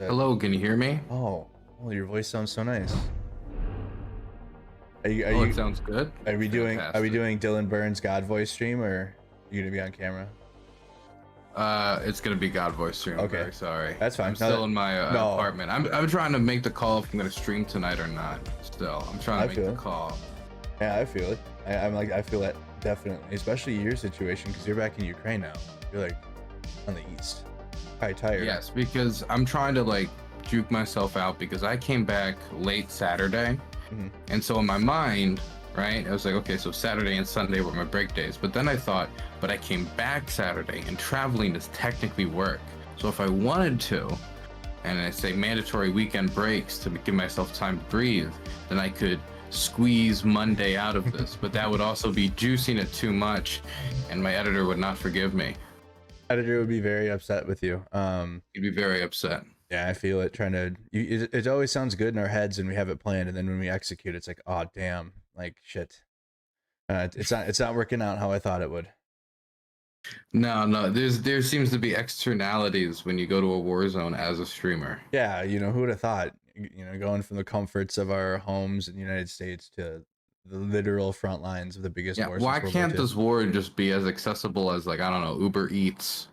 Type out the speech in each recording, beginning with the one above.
Hello, can you hear me? Oh, your voice sounds so nice. Are you, are Oh, you, it sounds good. are we doing Fantastic. Dylan Burns God voice stream, or are you gonna be on camera? It's gonna be God voice stream. I'm Okay. very sorry. That's fine. I'm still in my No. apartment. I'm trying to make the call if I'm gonna stream tonight or not. Still, I'm trying to make the call. Yeah, I feel it. I feel that definitely, especially your situation, because you're back in Ukraine now. You're like on the east. Probably tired. Yes, because I'm trying to like juke myself out because I came back late Saturday, and so in my mind, right, I was like, okay, so Saturday and Sunday were my break days. But then I thought, but I came back Saturday, and traveling is technically work. So if I wanted to, and I say mandatory weekend breaks to give myself time to breathe, then I could squeeze Monday out of this. But that would also be juicing it too much, and my editor would not forgive me. Editor would be very upset with you. He'd be very upset. Yeah, I feel it. It always sounds good in our heads and we have it planned, and then when we execute, it's like, oh damn, like shit. It's not working out how I thought it would. No, there seems to be externalities when you go to a war zone as a streamer. Yeah, who would have thought? Going from the comforts of our homes in the United States to the literal front lines of the biggest war. Why can't this war just be as accessible as, like, I don't know, Uber Eats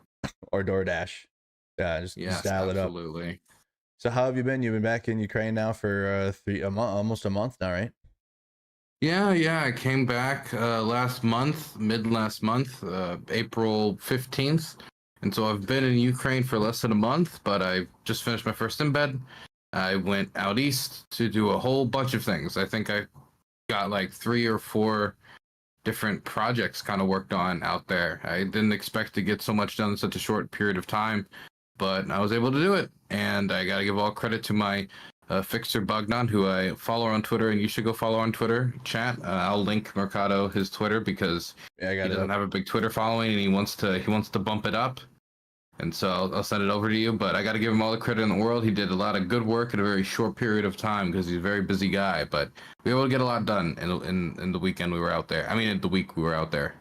or DoorDash? Yeah, just dial it up. Absolutely. So how have you been? You've been back in Ukraine now for almost a month now, right? Yeah. I came back mid last month, April 15th. And so I've been in Ukraine for less than a month, but I just finished my first embed. I went out east to do a whole bunch of things. I think I got like 3 or 4 different projects kind of worked on out there. I didn't expect to get so much done in such a short period of time, but I was able to do it. And I got to give all credit to my Fixer Bugnon, who I follow on Twitter, and you should go follow on Twitter, chat. I'll link Mercado his Twitter because he doesn't have a big Twitter following, and he wants to bump it up. And so I'll send it over to you. But I got to give him all the credit in the world. He did a lot of good work in a very short period of time because he's a very busy guy. But we were able to get a lot done in the weekend we were out there. I mean, in the week we were out there.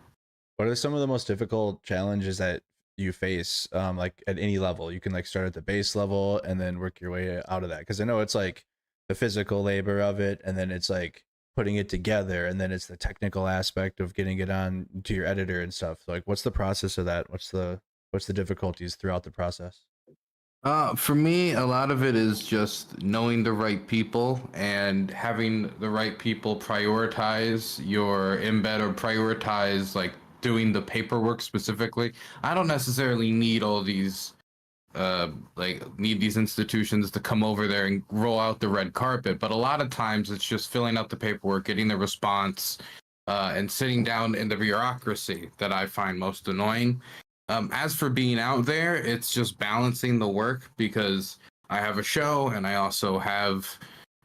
What are some of the most difficult challenges that you face, like at any level? You can like start at the base level and then work your way out of that, because I know it's like the physical labor of it, and then it's like putting it together, and then it's the technical aspect of getting it on to your editor and stuff. Like, what's the process of that? What's the difficulties throughout the process? For me, a lot of it is just knowing the right people and having the right people prioritize your embed, or prioritize like doing the paperwork specifically. I don't necessarily need all these need these institutions to come over there and roll out the red carpet, but a lot of times it's just filling out the paperwork, getting the response, and sitting down in the bureaucracy that I find most annoying. As for being out there, it's just balancing the work, because I have a show and I also have,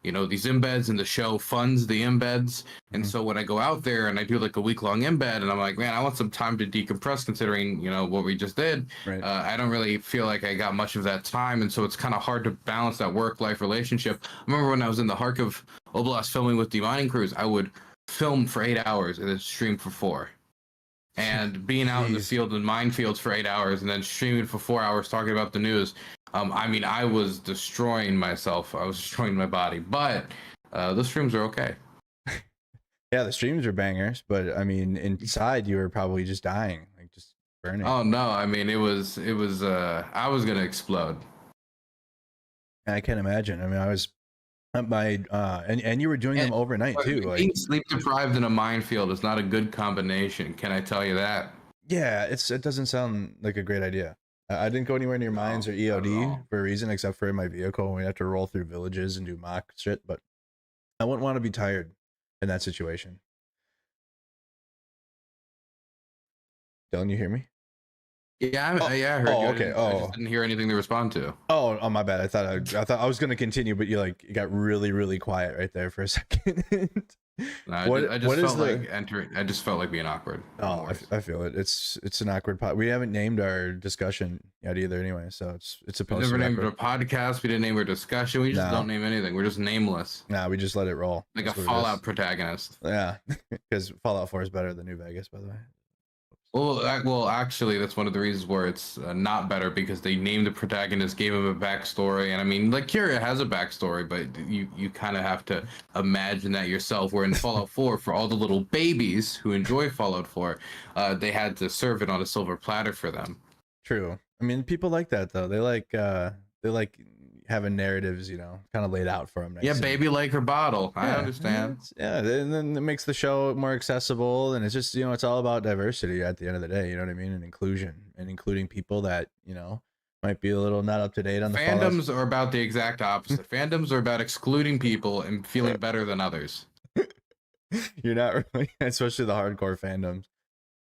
these embeds, and the show funds the embeds. And so when I go out there and I do like a week-long embed, and I'm like, man, I want some time to decompress considering, what we just did. Right. I don't really feel like I got much of that time. And so it's kind of hard to balance that work-life relationship. I remember when I was in the Kharkiv Oblast filming with the mining crews, I would film for 8 hours and then stream for 4. And being out in the field and minefields for 8 hours and then streaming for 4 hours talking about the news. I mean, I was destroying myself. I was destroying my body, but the streams are okay. Yeah, the streams are bangers, but I mean, inside you were probably just dying, like just burning. Oh no, I mean, it was I was gonna explode. I can't imagine. I mean, I was and you were doing them overnight too. Like, being sleep deprived in a minefield is not a good combination. Can I tell you that? Yeah, it doesn't sound like a great idea. I didn't go anywhere near mines or EOD for a reason, except for in my vehicle when we have to roll through villages and do mock shit. But I wouldn't want to be tired in that situation. Dylan, you hear me? Yeah, I heard you. Okay. I just didn't hear anything to respond to. Oh, my bad. I thought I was gonna continue, but you got really, really quiet right there for a second. No, I just felt like being awkward. Oh, I feel it. It's an awkward pod. We haven't named our discussion yet either, anyway. So it's supposed to. We never named our podcast. We didn't name our discussion. We just don't name anything. We're just nameless. Nah, we just let it roll. Like a Fallout protagonist. Yeah, because Fallout 4 is better than New Vegas, by the way. Well, actually, that's one of the reasons where it's not better because they named the protagonist, gave him a backstory, and I mean, like Kira has a backstory, but you kind of have to imagine that yourself. Where in Fallout 4, for all the little babies who enjoy Fallout 4, they had to serve it on a silver platter for them. True. I mean, people like that though. They like having narratives, you know, kind of laid out for them. Yeah, baby like her bottle. I Yeah, understand. yeah, and then it makes the show more accessible, and it's just, you know, it's all about diversity at the end of the day. You know what I mean, and inclusion, and including people that, you know, might be a little not up to date on the Fallout. Fandoms are about the exact opposite. Fandoms are about excluding people and feeling better than others. You're not really, especially the hardcore fandoms.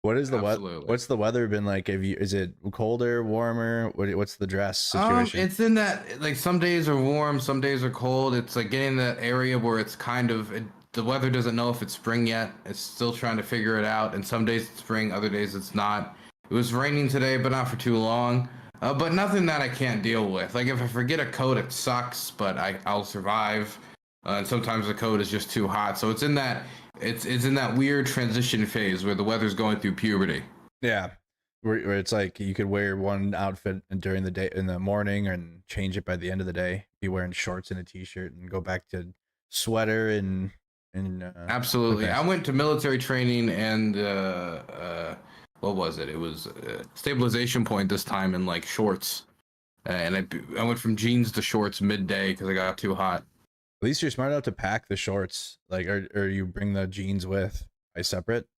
What is the Absolutely. what's the weather been like? Is it colder, warmer? What's the dress situation? It's in that, like, some days are warm, some days are cold. It's like getting that area where it's kind of the weather doesn't know if it's spring yet. It's still trying to figure it out. And some days it's spring, other days it's not. It was raining today, but not for too long. But nothing that I can't deal with. Like if I forget a coat, it sucks, but I'll survive. And sometimes the coat is just too hot. So it's in that weird transition phase where the weather's going through puberty. Yeah, where it's like you could wear one outfit during the day in the morning and change it by the end of the day. Be wearing shorts and a t-shirt and go back to sweater and Absolutely. okay. I went to military training and what was it? It was stabilization point this time in like shorts. And I went from jeans to shorts midday because I got too hot. At least you're smart enough to pack the shorts, like, or you bring the jeans with by separate.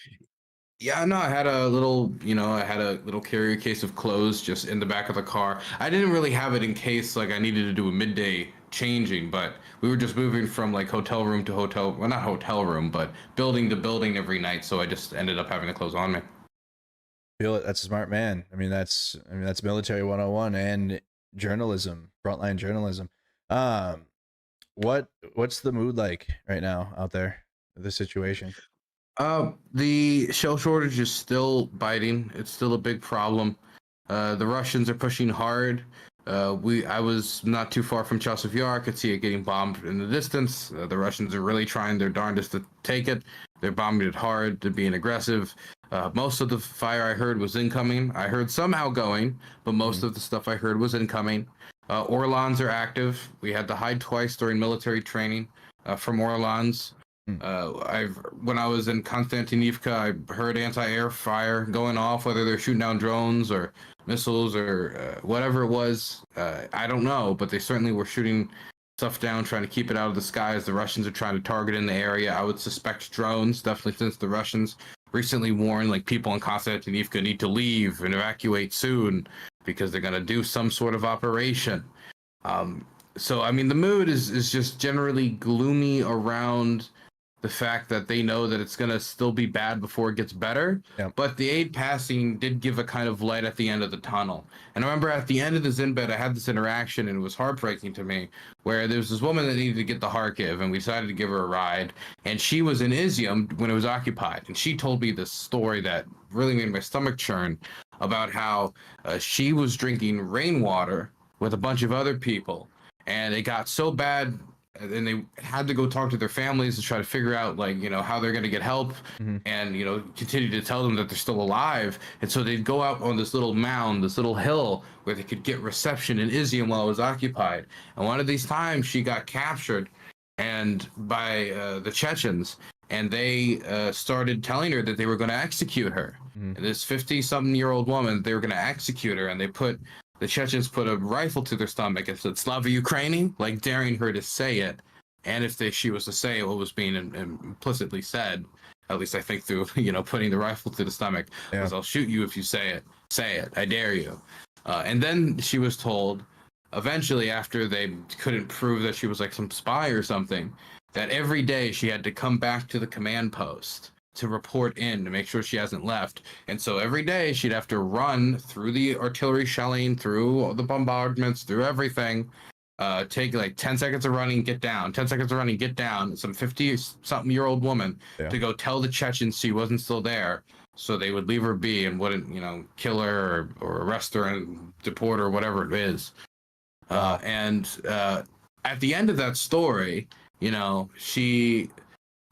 Yeah, no, I had a little, I had a little carrier case of clothes just in the back of the car. I didn't really have it in case like I needed to do a midday changing, but we were just moving from like hotel room to hotel, well, not hotel room, but building to building every night. So I just ended up having the clothes on me. Feel it. That's a smart man. I mean that's military 101 and journalism, frontline journalism. Um, what's the mood like right now out there? The situation. The shell shortage is still biting. It's still a big problem. The Russians are pushing hard. I was not too far from Chasiv Yar. I could see it getting bombed in the distance. The Russians are really trying their darndest to take it. They're bombing it hard. They're being aggressive. Most of the fire I heard was incoming. I heard some outgoing, but most of the stuff I heard was incoming. Orlons are active. We had to hide twice during military training from Orlons. When I was in Konstantinivka, I heard anti-air fire going off, whether they're shooting down drones or missiles or whatever it was. I don't know, but they certainly were shooting stuff down, trying to keep it out of the sky as the Russians are trying to target in the area. I would suspect drones, definitely, since the Russians recently warned like people in Konstantinivka need to leave and evacuate soon because they're going to do some sort of operation. So I mean, the mood is just generally gloomy around the fact that they know that it's going to still be bad before it gets better. Yeah. But the aid passing did give a kind of light at the end of the tunnel. And I remember at the end of the Zinbed, I had this interaction, and it was heartbreaking to me, where there was this woman that needed to get the Kharkiv, and we decided to give her a ride. And she was in Izium when it was occupied. And she told me this story that really made my stomach churn about how she was drinking rainwater with a bunch of other people. And it got so bad, and they had to go talk to their families to try to figure out, like, how they're going to get help, and continue to tell them that they're still alive. And so they'd go out on this little mound, this little hill, where they could get reception in Izium while it was occupied. And one of these times she got captured and by the Chechens, and they started telling her that they were going to execute her. And this 50-something-year-old woman, they were going to execute her, and the Chechens put a rifle to their stomach and said, "Slava Ukraini," like daring her to say it. And if she was to say what was being implicitly said, at least I think through, putting the rifle to the stomach, was, "I'll shoot you if you say it. Say it. I dare you." And then she was told, eventually, after they couldn't prove that she was like some spy or something, that every day she had to come back to the command post to report in to make sure she hasn't left. And so every day she'd have to run through the artillery shelling, through all the bombardments, through everything, take like 10 seconds of running, get down, 10 seconds of running, get down. Some 50-something-year-old woman to go tell the Chechens she wasn't still there, so they would leave her be and wouldn't, kill her or arrest her and deport her or whatever it is. And at the end of that story, she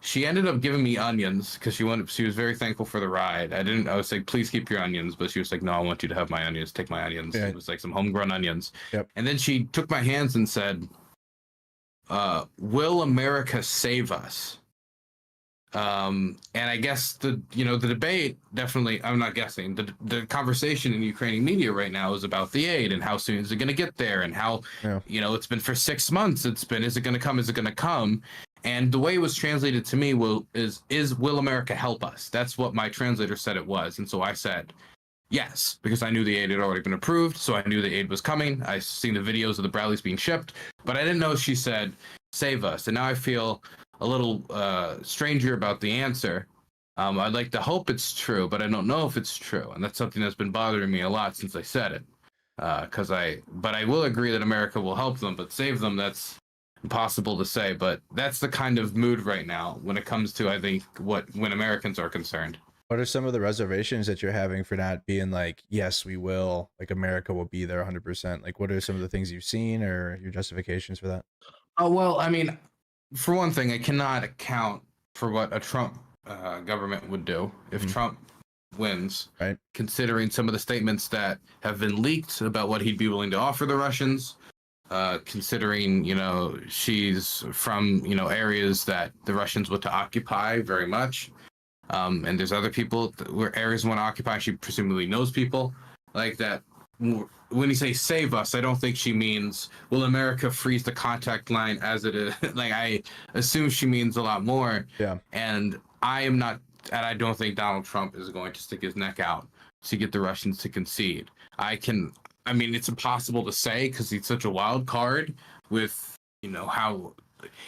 She ended up giving me onions because she was very thankful for the ride. I was like, please keep your onions, but she was like, no, I want you to have my onions. Take my onions. Yeah. It was like some homegrown onions. Yep. And then she took my hands and said, will America save us? And I guess the debate, definitely, I'm not guessing, the conversation in Ukrainian media right now is about the aid and how soon is it going to get there, and how it's been for 6 months. Is it going to come? Is it going to come? And the way it was translated to me will America help us? That's what my translator said it was. And so I said yes, because I knew the aid had already been approved, so I knew the aid was coming. I seen the videos of the Bradleys being shipped, but I didn't know she said save us. And now I feel a little stranger about the answer. I'd like to hope it's true, but I don't know if it's true, and that's something that's been bothering me a lot since I said it. But I will agree that America will help them, but save them, that's impossible to say. But that's the kind of mood right now when it comes to, I think, when Americans are concerned. What are some of the reservations that you're having for not being like, yes, we will, like America will be there 100%? Like, what are some of the things you've seen or your justifications for that? Oh, well, I mean, for one thing, I cannot account for what a Trump government would do if Trump wins, right? Considering some of the statements that have been leaked about what he'd be willing to offer the Russians, considering, she's from, areas that the Russians want to occupy very much. And there's other people where areas want to occupy. She presumably knows people like that. When you say save us, I don't think she means will America freeze the contact line as it is. Like, I assume she means a lot more. Yeah. And I don't think Donald Trump is going to stick his neck out to get the Russians to concede. I mean, it's impossible to say because he's such a wild card with, how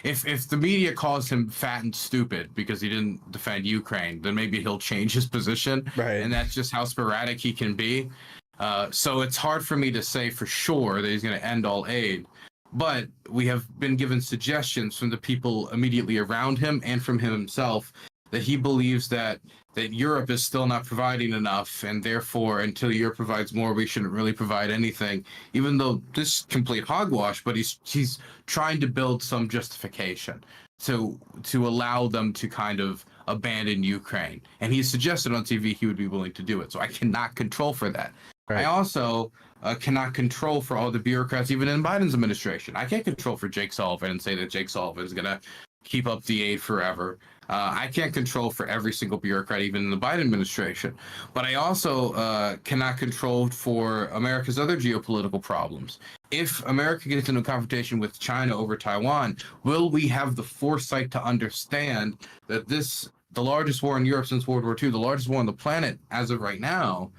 if the media calls him fat and stupid because he didn't defend Ukraine, then maybe he'll change his position. Right. And that's just how sporadic he can be. So it's hard for me to say for sure that he's going to end all aid. But we have been given suggestions from the people immediately around him and from him himself that he believes that Europe is still not providing enough, and therefore until Europe provides more, we shouldn't really provide anything, even though this is complete hogwash. But he's trying to build some justification to allow them to kind of abandon Ukraine. And he suggested on TV he would be willing to do it. So I cannot control for that. Right. I also cannot control for all the bureaucrats, even in Biden's administration. I can't control for Jake Sullivan and say that Jake Sullivan is going to keep up the aid forever. I can't control for every single bureaucrat, even in the Biden administration. But I also cannot control for America's other geopolitical problems. If America gets into a confrontation with China over Taiwan, will we have the foresight to understand that the largest war in Europe since World War II, the largest war on the planet as of right now,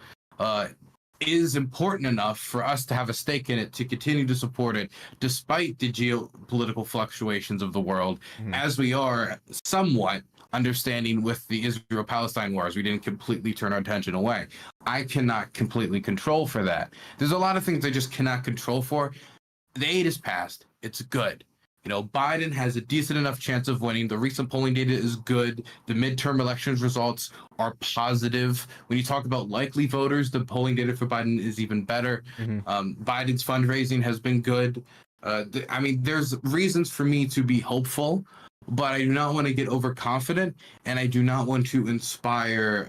is important enough for us to have a stake in it, to continue to support it, despite the geopolitical fluctuations of the world, as we are somewhat understanding with the Israel-Palestine wars. We didn't completely turn our attention away. I cannot completely control for that. There's a lot of things I just cannot control for. The aid is passed. It's good. Biden has a decent enough chance of winning. The recent polling data is good. The midterm elections results are positive. When you talk about likely voters, the polling data for Biden is even better. Biden's fundraising has been good. There's reasons for me to be hopeful, but I do not want to get overconfident, and I do not want to inspire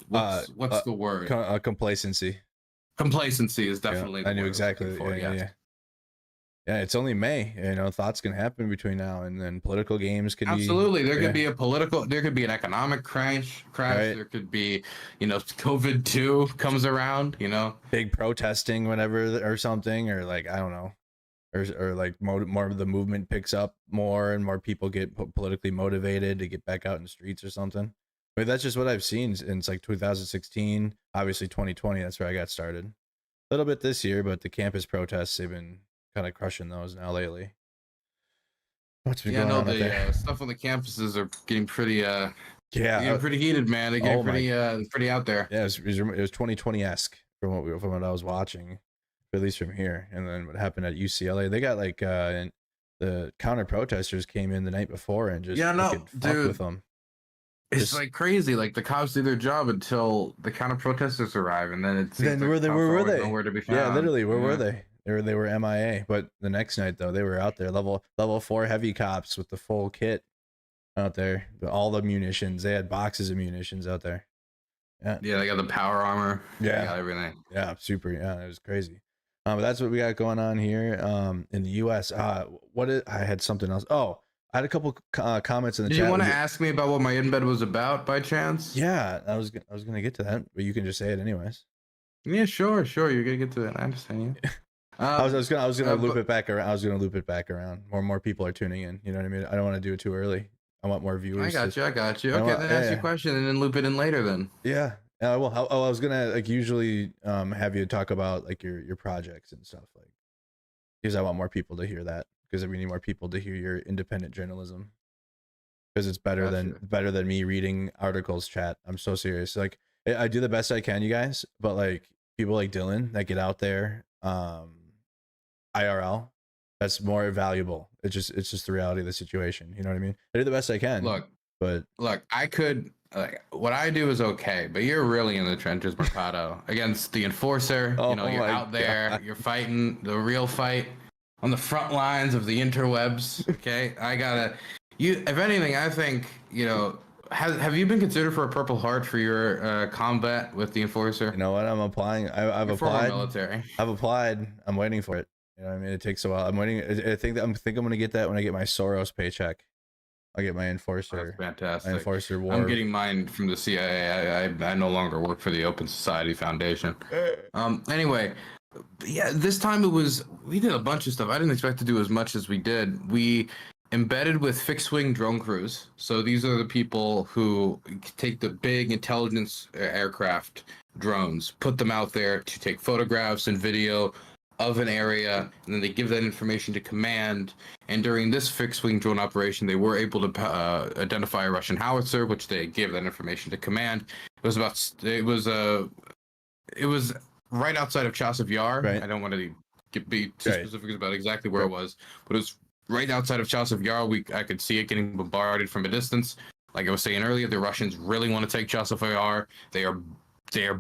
what's the word? Complacency. Complacency is definitely. Yeah, I knew exactly. Yeah, it's only May. Thoughts can happen between now and then. Political games can absolutely. There could be there could be an economic crash. Right. There could be, COVID-2 comes around. Big protesting whenever or something, or like I don't know, or like more of the movement picks up more and more people get politically motivated to get back out in the streets or something. But that's just what I've seen since like 2016. Obviously, 2020. That's where I got started. A little bit this year, but the campus protests, they've been kind of crushing those now lately. What's been going on there? Stuff on the campuses are getting pretty pretty heated, man. They're getting pretty out there. Yeah, it was 2020-esque from what I was watching, at least from here. And then what happened at UCLA, they got like the counter protesters came in the night before and just fuck with them. It's like crazy. Like the cops do their job until the counter protesters arrive, and then it's where were they? Nowhere to be found. Yeah, literally, where were they? They were MIA. But the next night though, they were out there, level 4 heavy cops with the full kit, out there. All the munitions. They had boxes of munitions out there. Yeah. Yeah, they got the power armor. Yeah. They got everything. Yeah, super. Yeah, it was crazy. But that's what we got going on here in the U.S. I had something else. Oh, I had a couple comments in the Did chat. you want to ask me about what my embed was about by chance? Yeah, I was gonna get to that, but you can just say it anyways. Yeah, sure. You're gonna get to that. I understand you. I was gonna loop but- it back around. I was gonna loop it back around. More and more people are tuning in. You know what I mean? I don't want to do it too early. I want more viewers. I got you. Okay, then ask your question and then loop it in later then. Yeah. Well, I was gonna like usually have you talk about like your projects and stuff, like, because I want more people to hear that, because we need more people to hear your independent journalism, because it's better than me reading articles. Chat. I'm so serious. Like, I do the best I can, you guys, but like people like Dylan that get out there IRL, that's more valuable. It's just the reality of the situation. You know what I mean? I do the best I can. Look, I could, like, what I do is okay, but you're really in the trenches, Mercado, against the enforcer. Oh, you know, you're out there, God. you're fighting the real fight on the front lines of the interwebs. Okay, if anything, I think, you know, have you been considered for a Purple Heart for your combat with the enforcer? You know what? I'm applying. I've applied. Military. I've applied. I'm waiting for it. You know what I mean? It takes a while. I'm waiting. I think I'm gonna get that when I get my Soros paycheck. I'll get my enforcer. That's fantastic. My enforcer war. I'm getting mine from the CIA. I no longer work for the Open Society Foundation. Anyway, yeah, this time we did a bunch of stuff. I didn't expect to do as much as we did. We embedded with fixed wing drone crews. So these are the people who take the big intelligence aircraft drones, put them out there to take photographs and video of an area, and then they give that information to command. And during this fixed wing drone operation, they were able to identify a Russian howitzer, which they gave that information to command. It was right outside of Chasiv Yar. Right. I don't want to be too specific about exactly where it was, but it was right outside of Chasiv Yar. I could see it getting bombarded from a distance. Like I was saying earlier, the Russians really want to take Chasiv Yar. They are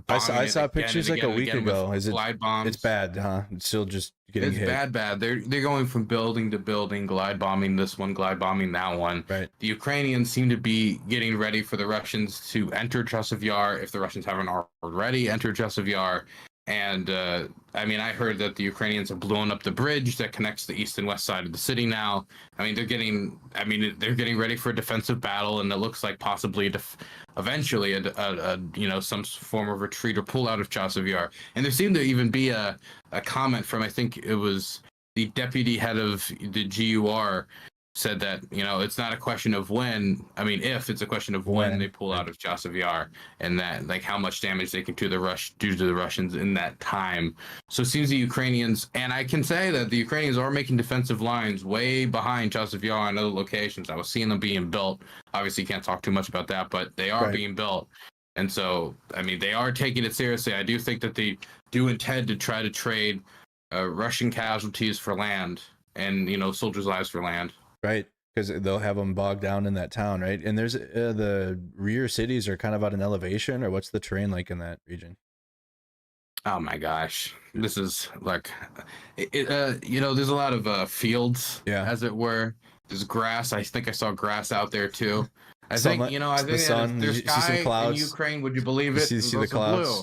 I saw pictures like a week ago. Is it glide bombs? It's bad, huh? It's still just getting hit. It's bad. They're going from building to building, glide bombing this one, glide bombing that one. Right. The Ukrainians seem to be getting ready for the Russians to enter Chasiv Yar, if the Russians haven't already entered Chasiv Yar. And I mean, I heard that the Ukrainians have blown up the bridge that connects the east and west side of the city now. I mean, they're getting ready for a defensive battle, and it looks like possibly eventually some form of retreat or pull out of Chasiv Yar. And there seemed to even be a comment from, I think it was the deputy head of the GUR, said that, you know, it's not a question of when, I mean, if, it's a question of when they pull out of Chasiv Yar, and that, like, how much damage they can do to the Russians in that time. So it seems the Ukrainians, and I can say that the Ukrainians are making defensive lines way behind Chasiv Yar and other locations. I was seeing them being built. Obviously can't talk too much about that, but they are being built. And so, I mean, they are taking it seriously. I do think that they do intend to try to trade Russian casualties for land, and, you know, soldiers' lives for land. Right, because they'll have them bogged down in that town, right? And there's the rear cities are kind of at an elevation, or what's the terrain like in that region? Oh my gosh, this is like, you know, there's a lot of fields, as it were. There's grass. I think I saw grass out there too. I think there's sky in Ukraine. Would you believe it? You see the clouds. Blue.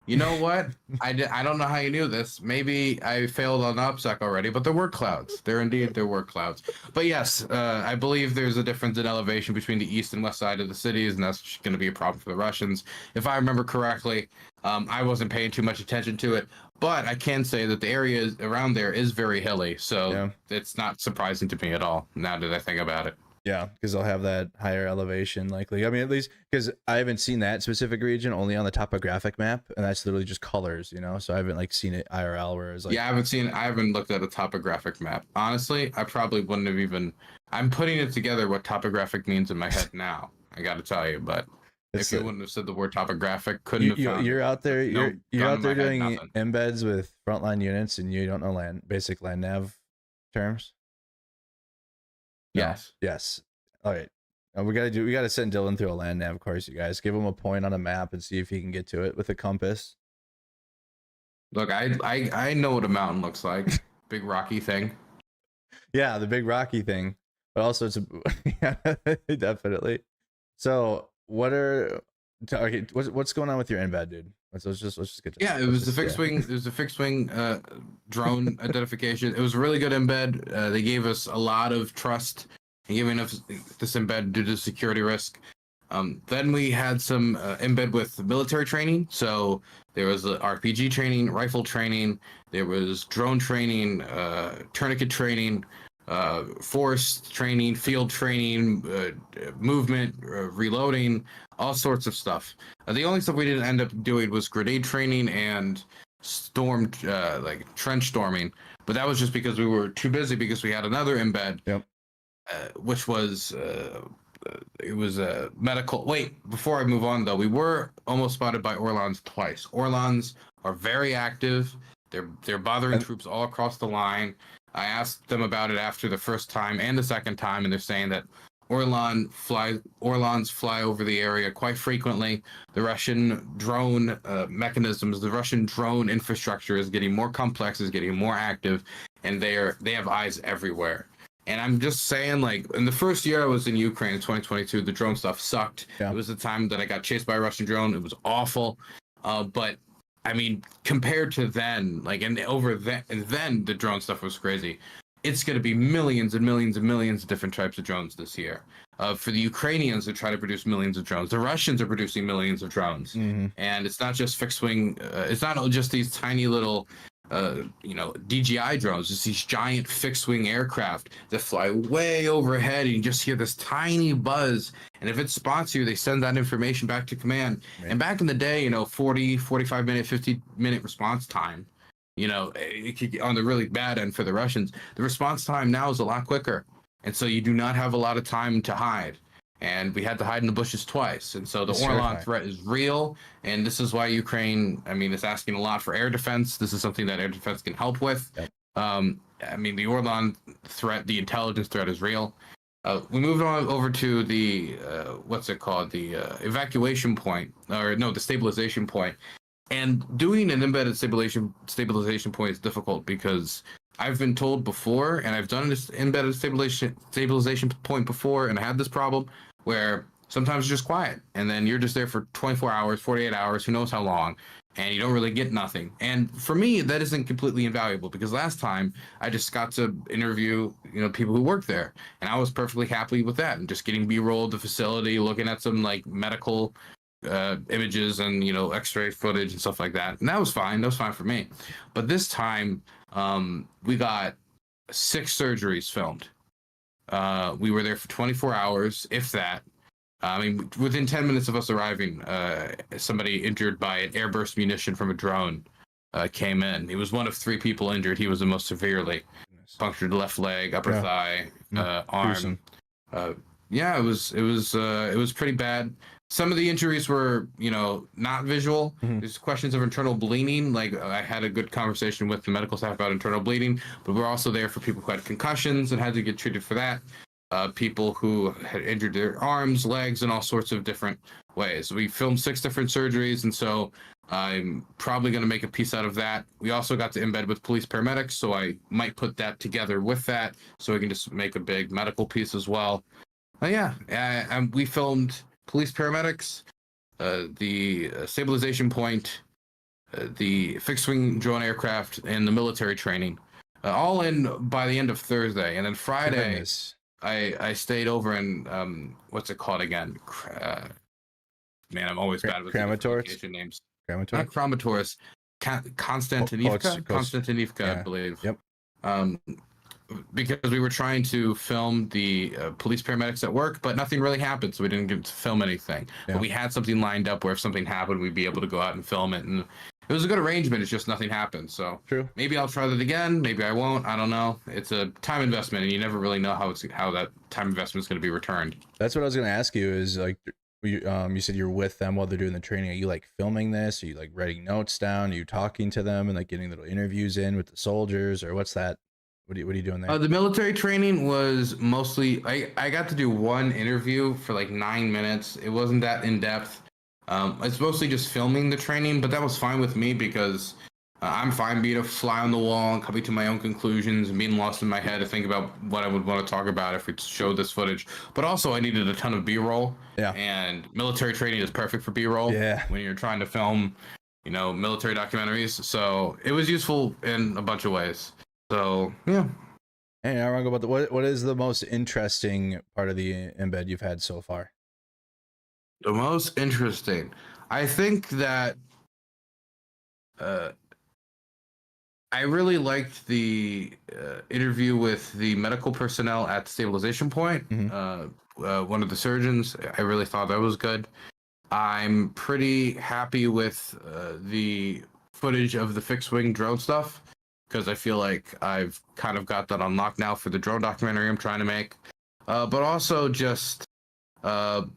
You know what? I don't know how you knew this. Maybe I failed on the OPSEC already, but there were clouds. There were clouds. But yes, I believe there's a difference in elevation between the east and west side of the cities, and that's going to be a problem for the Russians. If I remember correctly, I wasn't paying too much attention to it, but I can say that the area around there is very hilly, so it's not surprising to me at all, now that I think about it. Yeah, because they'll have that higher elevation likely. I mean, at least because I haven't seen that specific region, only on the topographic map, and that's literally just colors, you know. So I haven't like seen it IRL, whereas like I haven't looked at a topographic map. Honestly, I probably wouldn't have even. I'm putting it together what topographic means in my head now. I got to tell you, but if you wouldn't have said the word topographic, couldn't have found you're out there. You're out there doing embeds with frontline units, and you don't know basic land nav terms. Yes. Yes. All right. We gotta send Dylan through a land nav course, you guys. Give him a point on a map and see if he can get to it with a compass. Look, I know what a mountain looks like. Big rocky thing. Yeah, the big rocky thing. but also it's a, yeah, definitely. So what are okay? What's going on with your embed, dude? Let's just get to Yeah, that. it Let's was the just, fixed yeah. wing. It was the fixed wing drone identification. It was a really good embed. They gave us a lot of trust in giving us this embed due to security risk. Then we had some embed with military training. So there was RPG training, rifle training. There was drone training, tourniquet training, forest training, field training, movement, reloading, all sorts of stuff. The only stuff we didn't end up doing was grenade training and storm, like trench storming. But that was just because we were too busy because we had another embed, Yep. which was it was a medical. Wait, before I move on though, we were almost spotted by Orlons twice. Orlons are very active. They're bothering And troops all across the line. I asked them about it after the first time and the second time, and they're saying that Orlons fly over the area quite frequently. The Russian drone mechanisms, the Russian drone infrastructure is getting more complex, is getting more active, and they have eyes everywhere. And I'm just saying, like, in the first year I was in Ukraine in 2022, the drone stuff sucked. Yeah. It was the time that I got chased by a Russian drone. It was awful. But I mean, compared to then, like, and then the drone stuff was crazy. It's going to be millions and millions and millions of different types of drones this year. For the Ukrainians, they try to produce millions of drones. The Russians are producing millions of drones. mhm. And it's not just fixed wing. It's not just these tiny little DJI drones, just these giant fixed wing aircraft that fly way overhead and you just hear this tiny buzz. And if it spots you, they send that information back to command. Right. And back in the day, 40, 45 minute, 50-minute response time, it could get on the really bad end for the Russians. The response time now is a lot quicker. And so you do not have a lot of time to hide. And we had to hide in the bushes twice. And so the Orlan threat is real. And this is why Ukraine, is asking a lot for air defense. This is something that air defense can help with. Yep. The Orlan threat, the intelligence threat is real. We moved on over to the, the evacuation point, the stabilization point. And doing an embedded stabilization point is difficult because I've been told before, and I've done this embedded stabilization point before, and I had this problem where sometimes you're just quiet, and then you're just there for 24 hours, 48 hours, who knows how long, and you don't really get nothing. And for me, that isn't completely invaluable because last time I just got to interview, people who work there, and I was perfectly happy with that, and just getting B-roll of the facility, looking at some like medical images and x-ray footage and stuff like that, and that was fine for me. But this time we got 6 surgeries filmed. We were there for 24 hours, if that. Within 10 minutes of us arriving, somebody injured by an airburst munition from a drone came in. He was one of 3 people injured. He was the most severely. Punctured left leg, upper thigh, arm. It was pretty bad. Some of the injuries were, not visual. Mhm. There's questions of internal bleeding. Like I had a good conversation with the medical staff about internal bleeding, but we're also there for people who had concussions and had to get treated for that. People who had injured their arms, legs, and all sorts of different ways. We filmed 6 different surgeries, and so I'm probably going to make a piece out of that. We also got to embed with police paramedics, so I might put that together with that, so we can just make a big medical piece as well. We filmed police paramedics, the stabilization point, the fixed-wing drone aircraft, and the military training, all in by the end of Thursday. And then Friday, I stayed over in, what's it called again? I'm always bad with Kramatorsk names. Kramatorsk? Not Kramatorsk, Konstantinivka, I believe. Yep. Because we were trying to film the police paramedics at work, but nothing really happened, so we didn't get to film anything. Yeah. But we had something lined up where if something happened, we'd be able to go out and film it, and it was a good arrangement. It's just nothing happened. So True. Maybe I'll try that again. Maybe I won't. I don't know. It's a time investment, and you never really know how that time investment is going to be returned. That's what I was going to ask you. Is like, you said you're with them while they're doing the training. Are you like filming this? Are you like writing notes down? Are you talking to them and like getting little interviews in with the soldiers, or what's that? What are you doing there? The military training was mostly, I got to do one interview for like 9 minutes. It wasn't that in depth. It's mostly just filming the training, but that was fine with me because I'm fine being a fly on the wall and coming to my own conclusions and being lost in my head to think about what I would want to talk about if we showed this footage. But also, I needed a ton of B-roll, Yeah. and military training is perfect for B-roll Yeah. when you're trying to film, military documentaries. So it was useful in a bunch of ways. So yeah. Hey, I want to go about what is the most interesting part of the embed you've had so far? The most interesting, I think that I really liked the interview with the medical personnel at the stabilization point. One of the surgeons. I really thought that was good. I'm pretty happy with the footage of the fixed wing drone stuff because I feel like I've kind of got that unlocked now for the drone documentary I'm trying to make. But also just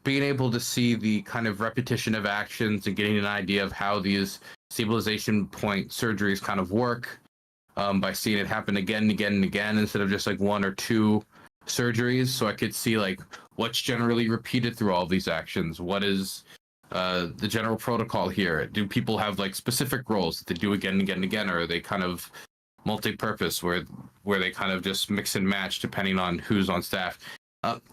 being able to see the kind of repetition of actions and getting an idea of how these stabilization point surgeries kind of work by seeing it happen again and again and again instead of just like one or two surgeries. So I could see like what's generally repeated through all of these actions. What is the general protocol here? Do people have like specific roles that they do again and again and again, or are they kind of multi-purpose where they kind of just mix and match depending on who's on staff?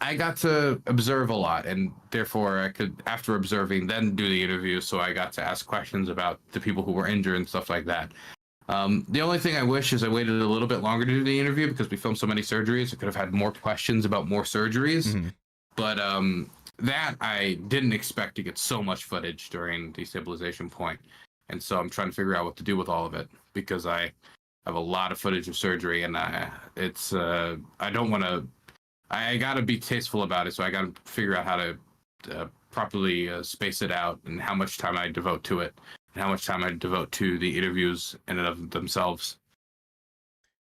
I got to observe a lot, and therefore I could, after observing, then do the interview. So I got to ask questions about the people who were injured and stuff like that. The only thing I wish is I waited a little bit longer to do the interview because we filmed so many surgeries. I could have had more questions about more surgeries. But that I didn't expect to get so much footage during the stabilization point. And so I'm trying to figure out what to do with all of it because I have a lot of footage of surgery, and I don't want to. I got to be tasteful about it, so I got to figure out how to properly space it out and how much time I devote to it and how much time I devote to the interviews in and of themselves.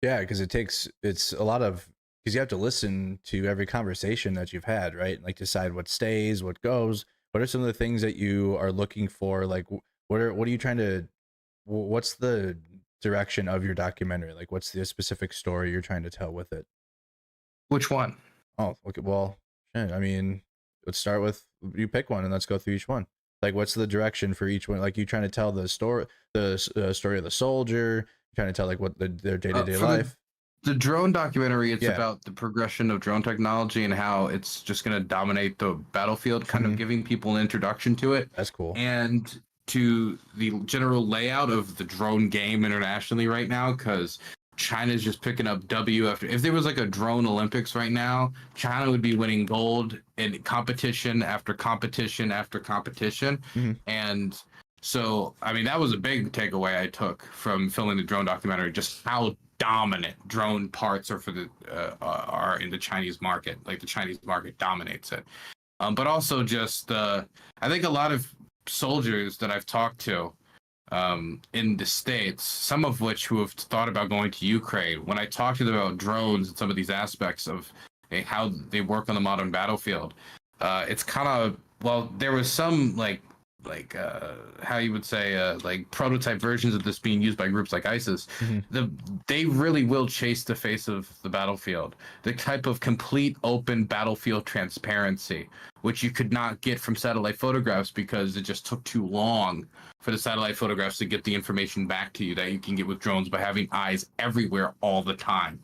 Yeah, because it's a lot of, because you have to listen to every conversation that you've had, right? Like decide what stays, what goes. What are some of the things that you are looking for? Like what are you trying to, what's the direction of your documentary? Like what's the specific story you're trying to tell with it? Which one? Oh, okay. Well, shit, I mean, let's start with, you pick one and let's go through each one. Like, what's the direction for each one? Like, you trying to tell the story, story of the soldier, trying to tell like what their day-to-day life. The drone documentary, it's about the progression of drone technology and how it's just going to dominate the battlefield, kind of giving people an introduction to it. That's cool. And to the general layout of the drone game internationally right now, because China's just picking up W after. If there was like a drone Olympics right now, China would be winning gold in competition after competition after competition. And so, I mean, that was a big takeaway I took from filming the drone documentary, just how dominant drone parts are are in the Chinese market. Like the Chinese market dominates it. But also just, I think a lot of soldiers that I've talked to in the States, some of which who have thought about going to Ukraine, when I talk to them about drones and some of these aspects of how they work on the modern battlefield, it's kind of, well, there was some like how you would say like prototype versions of this being used by groups like ISIS. They really will chase the face of the battlefield. The type of complete open battlefield transparency, which you could not get from satellite photographs because it just took too long for the satellite photographs to get the information back to you that you can get with drones by having eyes everywhere all the time.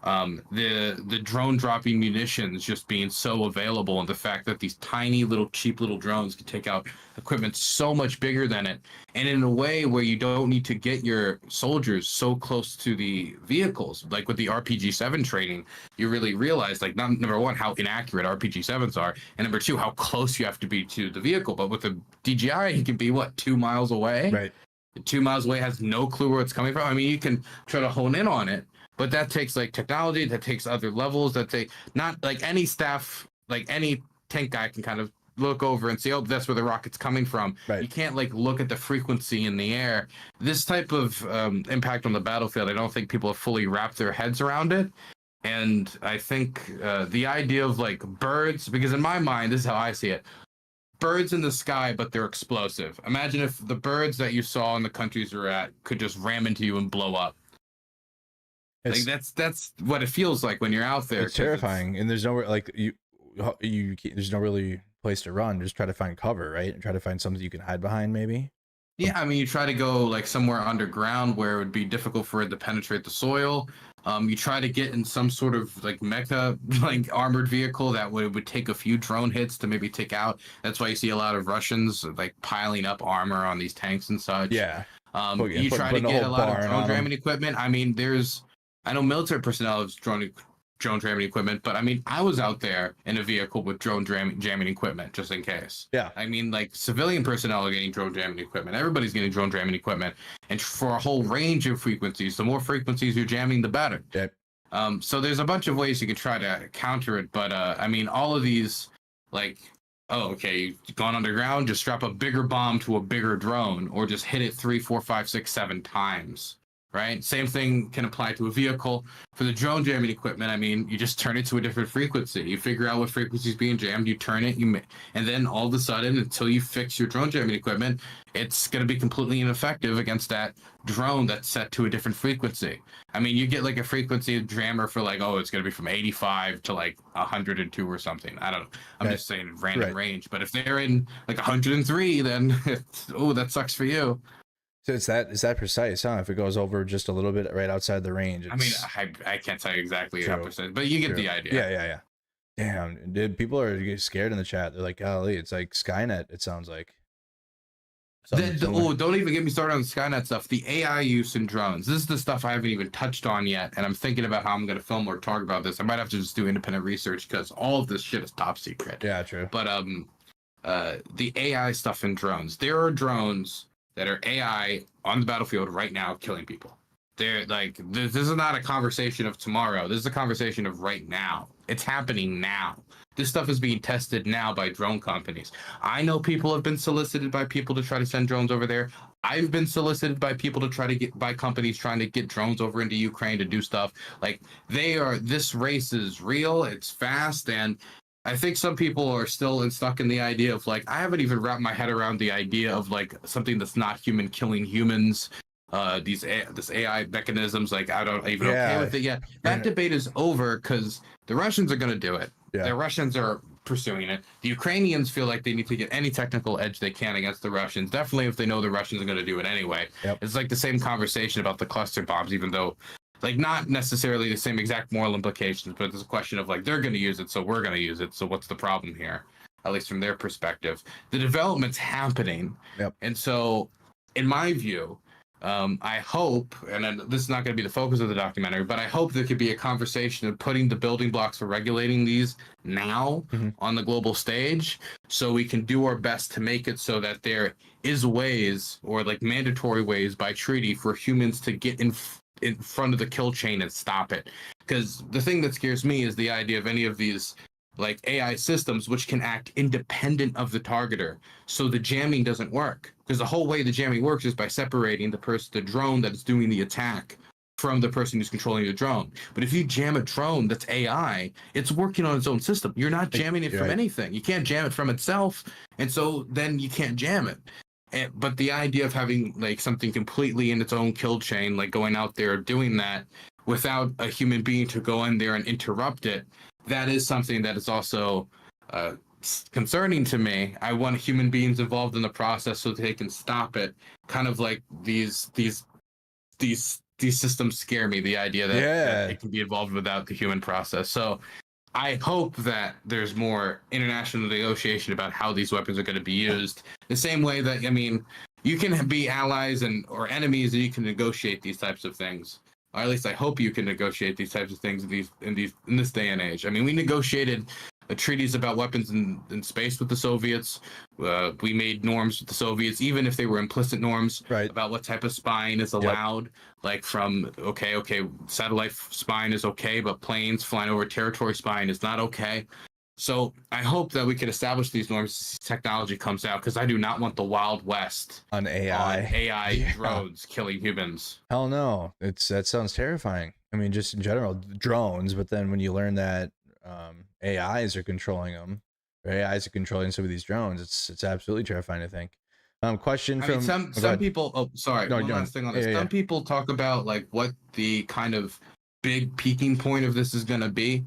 The drone dropping munitions just being so available, and the fact that these tiny little cheap little drones can take out equipment so much bigger than it, and in a way where you don't need to get your soldiers so close to the vehicles. Like with the RPG-7 training, you really realize, like, number one, how inaccurate RPG-7s are, and number two, how close you have to be to the vehicle. But with the DJI, you can be 2 miles away. Right. 2 miles away, has no clue where it's coming from. I mean, you can try to hone in on it, but that takes like technology, that takes other levels, that take not like any staff, like any tank guy can kind of look over and see, oh, that's where the rocket's coming from. Right. You can't like look at the frequency in the air. This type of impact on the battlefield, I don't think people have fully wrapped their heads around it. And I think the idea of like birds, because in my mind, this is how I see it. Birds in the sky, but they're explosive. Imagine if the birds that you saw in the countries you're at could just ram into you and blow up. Like that's what it feels like when you're out there. It's terrifying, and there's nowhere like you there's no really place to run. Just try to find cover, right? And try to find something you can hide behind, maybe. Yeah, I mean, you try to go like somewhere underground where it would be difficult for it to penetrate the soil. You try to get in some sort of like mecha, like armored vehicle that would take a few drone hits to maybe take out. That's why you see a lot of Russians like piling up armor on these tanks and such. Yeah. You try to Putting a get whole a lot of barn drone on 'em. jamming equipment. I mean, I know military personnel have drone jamming equipment, but I mean, I was out there in a vehicle with drone jamming equipment just in case. Yeah. I mean, like civilian personnel are getting drone jamming equipment. Everybody's getting drone jamming equipment, and for a whole range of frequencies. The more frequencies you're jamming, the better. Yep. So there's a bunch of ways you can try to counter it, but I mean, all of these, like, oh, okay, you've gone underground, just drop a bigger bomb to a bigger drone, or just hit it 3, 4, 5, 6, 7 times. Right? Same thing can apply to a vehicle. For the drone jamming equipment, I mean, you just turn it to a different frequency. You figure out what frequency is being jammed, you turn it, and then all of a sudden, until you fix your drone jamming equipment, it's going to be completely ineffective against that drone that's set to a different frequency. I mean, you get like a frequency jammer for like, oh, it's going to be from 85 to like 102 or something. I don't know. I'm just saying random range. But if they're in like 103, then oh, that sucks for you. So it's that precise, huh? If it goes over just a little bit right outside the range. I mean, I can't tell you exactly how precise, but you get the idea. Yeah. Damn, dude, people are getting scared in the chat. They're like, golly, it's like Skynet, it sounds like. Don't even get me started on Skynet stuff. The AI use in drones. This is the stuff I haven't even touched on yet, and I'm thinking about how I'm going to film or talk about this. I might have to just do independent research because all of this shit is top secret. Yeah, true. But the AI stuff in drones. There are drones that are AI on the battlefield right now killing people. They're like, this is not a conversation of tomorrow. This is a conversation of right now. It's happening now. This stuff is being tested now by drone companies. I know people have been solicited by people to try to send drones over there. I've been solicited by people to try to by companies trying to get drones over into Ukraine to do stuff. Like this race is real. It's fast. And I think some people are still stuck in the idea of like, I haven't even wrapped my head around the idea of like something that's not human killing humans. This AI mechanisms, like I don't even okay with it yet. That debate is over because the Russians are going to do it. Yeah. The Russians are pursuing it. The Ukrainians feel like they need to get any technical edge they can against the Russians. Definitely if they know the Russians are going to do it anyway. Yep. It's like the same conversation about the cluster bombs, even though like not necessarily the same exact moral implications, but it's a question of like, they're going to use it, so we're going to use it. So what's the problem here? At least from their perspective, the development's happening. Yep. And so in my view, I hope, and this is not going to be the focus of the documentary, but I hope there could be a conversation of putting the building blocks for regulating these now on the global stage, so we can do our best to make it so that there is ways, or like mandatory ways by treaty, for humans to get in front of the kill chain and stop it. Because the thing that scares me is the idea of any of these like AI systems which can act independent of the targeter, so the jamming doesn't work. Because the whole way the jamming works is by separating the drone that's doing the attack from the person who's controlling the drone. But if you jam a drone that's AI, it's working on its own system. You're not jamming it from anything. You can't jam it from itself, and so then you can't jam it. But the idea of having like something completely in its own kill chain, like going out there doing that without a human being to go in there and interrupt it, that is something that is also concerning to me. I want human beings involved in the process so they can stop it. Kind of like these systems scare me. The idea that it can be involved without the human process. So I hope that there's more international negotiation about how these weapons are going to be used. The same way that, I mean, you can be allies or enemies, and you can negotiate these types of things. Or at least I hope you can negotiate these types of things in this day and age. I mean, we negotiated treaties about weapons in space with the Soviets. We made norms with the Soviets, even if they were implicit norms about what type of spying is allowed. Like from satellite spying is okay, but planes flying over territory spying is not okay. So I hope that we can establish these norms as technology comes out, because I do not want the Wild West on AI drones killing humans. Hell no. That sounds terrifying. I mean, just in general, drones, but then when you learn that AIs are controlling them, or AIs are controlling some of these drones, it's absolutely terrifying, I think. Question from some people. Oh, sorry. One last thing on this. Some people talk about like what the kind of big peaking point of this is going to be.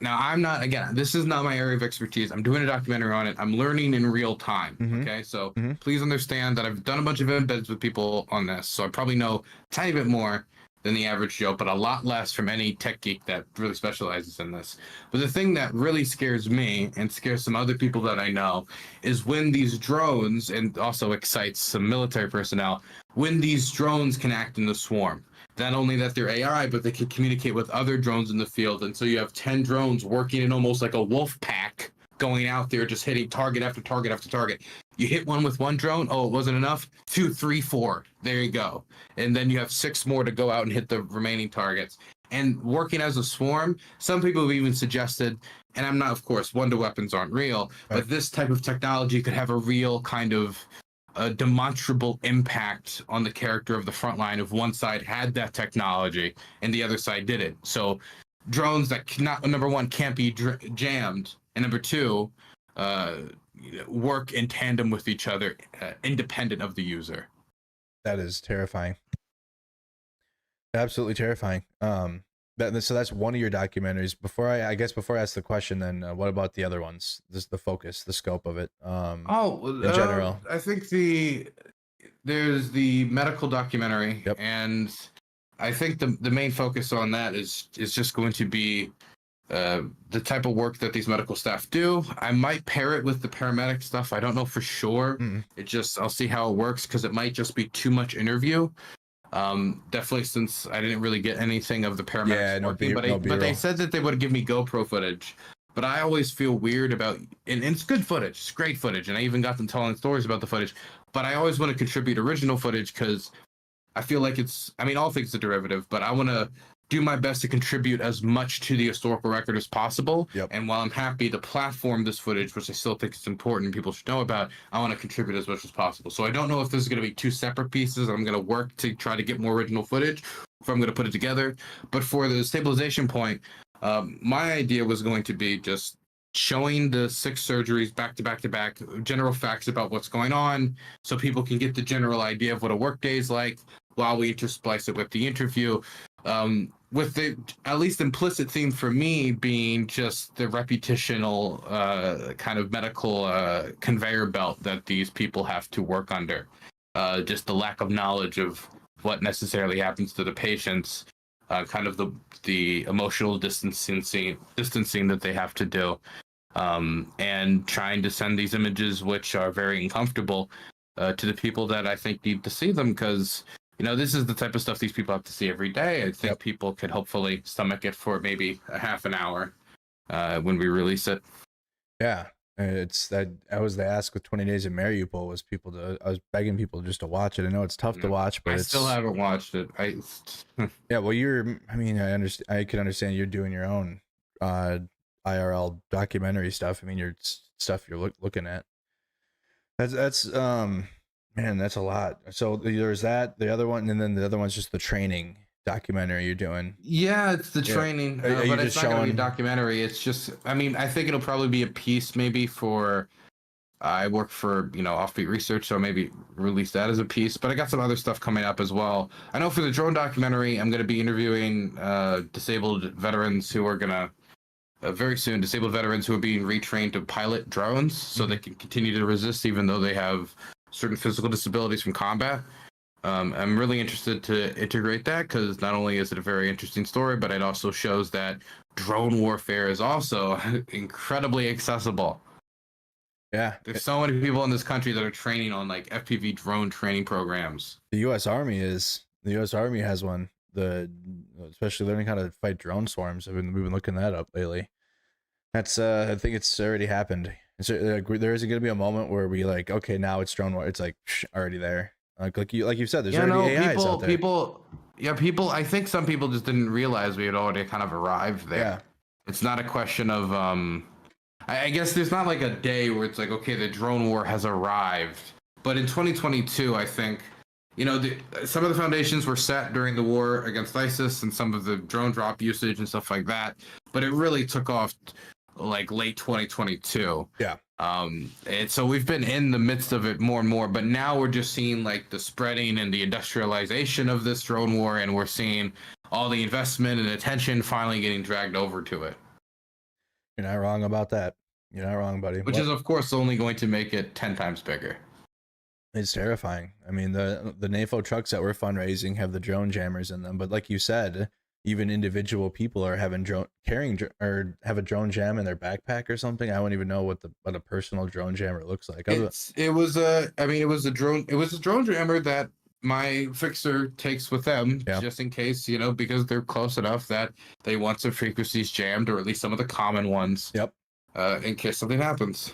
Now, I'm not, again, this is not my area of expertise. I'm doing a documentary on it. I'm learning in real time. Mhm. Okay. So Mhm. please understand that I've done a bunch of embeds with people on this. So I probably know a tiny bit more than the average Joe, but a lot less from any tech geek that really specializes in this. But the thing that really scares me and scares some other people that I know is when these drones, and also excites some military personnel, when these drones can act in the swarm. Not only that they're AI, but they can communicate with other drones in the field. And so you have 10 drones working in almost like a wolf pack going out there, just hitting target after target after target. You hit one with one drone. Oh, it wasn't enough. 2, 3, 4. There you go. And then you have 6 more to go out and hit the remaining targets. And working as a swarm, some people have even suggested, and I'm not, of course, wonder weapons aren't real, Right. but this type of technology could have a real kind of a demonstrable impact on the character of the front line if one side had that technology and the other side didn't. So drones that cannot, number one, can't be jammed, and number two, work in tandem with each other, independent of the user. That is terrifying. Absolutely terrifying. So that's one of your documentaries. Before I guess before I ask the question, then what about the other ones? This the focus, the scope of it. In general, I think there's the medical documentary, Yep. and I think the main focus on that is just going to be the type of work that these medical staff do. I might pair it with the paramedic stuff. I don't know for sure. I'll see how it works, because it might just be too much interview. Definitely, since I didn't really get anything of the paramedics working, but they said that they would give me GoPro footage. But I always feel weird about, and it's good footage, it's great footage, and I even got them telling stories about the footage. But I always want to contribute original footage, because I feel like all things are derivative, but I want to do my best to contribute as much to the historical record as possible. Yep. And while I'm happy to platform this footage, which I still think is important, people should know about, I want to contribute as much as possible. So I don't know if this is going to be 2 separate pieces. I'm going to work to try to get more original footage, if I'm going to put it together. But for the stabilization point, my idea was going to be just showing the 6 surgeries back to back to back, general facts about what's going on, so people can get the general idea of what a workday is like, while we intersplice it with the interview, with the at least implicit theme for me being just the reputational kind of medical conveyor belt that these people have to work under. Just the lack of knowledge of what necessarily happens to the patients, kind of the emotional distancing that they have to do, and trying to send these images, which are very uncomfortable, to the people that I think need to see them, because this is the type of stuff these people have to see every day. I think people could hopefully stomach it for maybe a half an hour when we release it. Yeah, it's that. I was the ask with 20 Days in Mariupol was I was begging people just to watch it. I know it's tough to watch, but I still haven't watched it. Yeah, well, I understand. I can understand you're doing your own IRL documentary stuff. I mean, your stuff you're looking at. That's man, that's a lot. So there's that, the other one, and then the other one's just the training documentary you're doing. Yeah, it's the training, but it's not going to be a documentary. It's just, I think it'll probably be a piece maybe for, I work for, Offbeat Research, so maybe release that as a piece, but I got some other stuff coming up as well. I know for the drone documentary, I'm going to be interviewing disabled veterans who are going to, very soon, disabled veterans who are being retrained to pilot drones so they can continue to resist even though they have certain physical disabilities from combat. I'm really interested to integrate that, because not only is it a very interesting story, but it also shows that drone warfare is also incredibly accessible. Yeah, there's so many people in this country that are training on like FPV drone training programs. The U.S. Army has one. Especially learning how to fight drone swarms. We've been looking that up lately. That's I think it's already happened. So there isn't going to be a moment where we like, okay, now it's drone war. It's like already there. Like you said, there's already AIs out there. People. I think some people just didn't realize we had already kind of arrived there. Yeah. It's not a question of. I guess there's not like a day where it's like, okay, the drone war has arrived. But in 2022, I think, some of the foundations were set during the war against ISIS and some of the drone drop usage and stuff like that. But it really took off like late 2022. Yeah. And so we've been in the midst of it more and more, but now we're just seeing like the spreading and the industrialization of this drone war, and we're seeing all the investment and attention finally getting dragged over to it. You're not wrong about that. You're not wrong, buddy. Which is, of course, only going to make it 10 times bigger. It's terrifying. I mean, the NAFO trucks that we're fundraising have the drone jammers in them, but like you said, even individual people are having or have a drone jam in their backpack or something. I don't even know what a personal drone jammer looks like. It was a drone jammer that my fixer takes with them, just in case, because they're close enough that they want some frequencies jammed, or at least some of the common ones. Yep. In case something happens.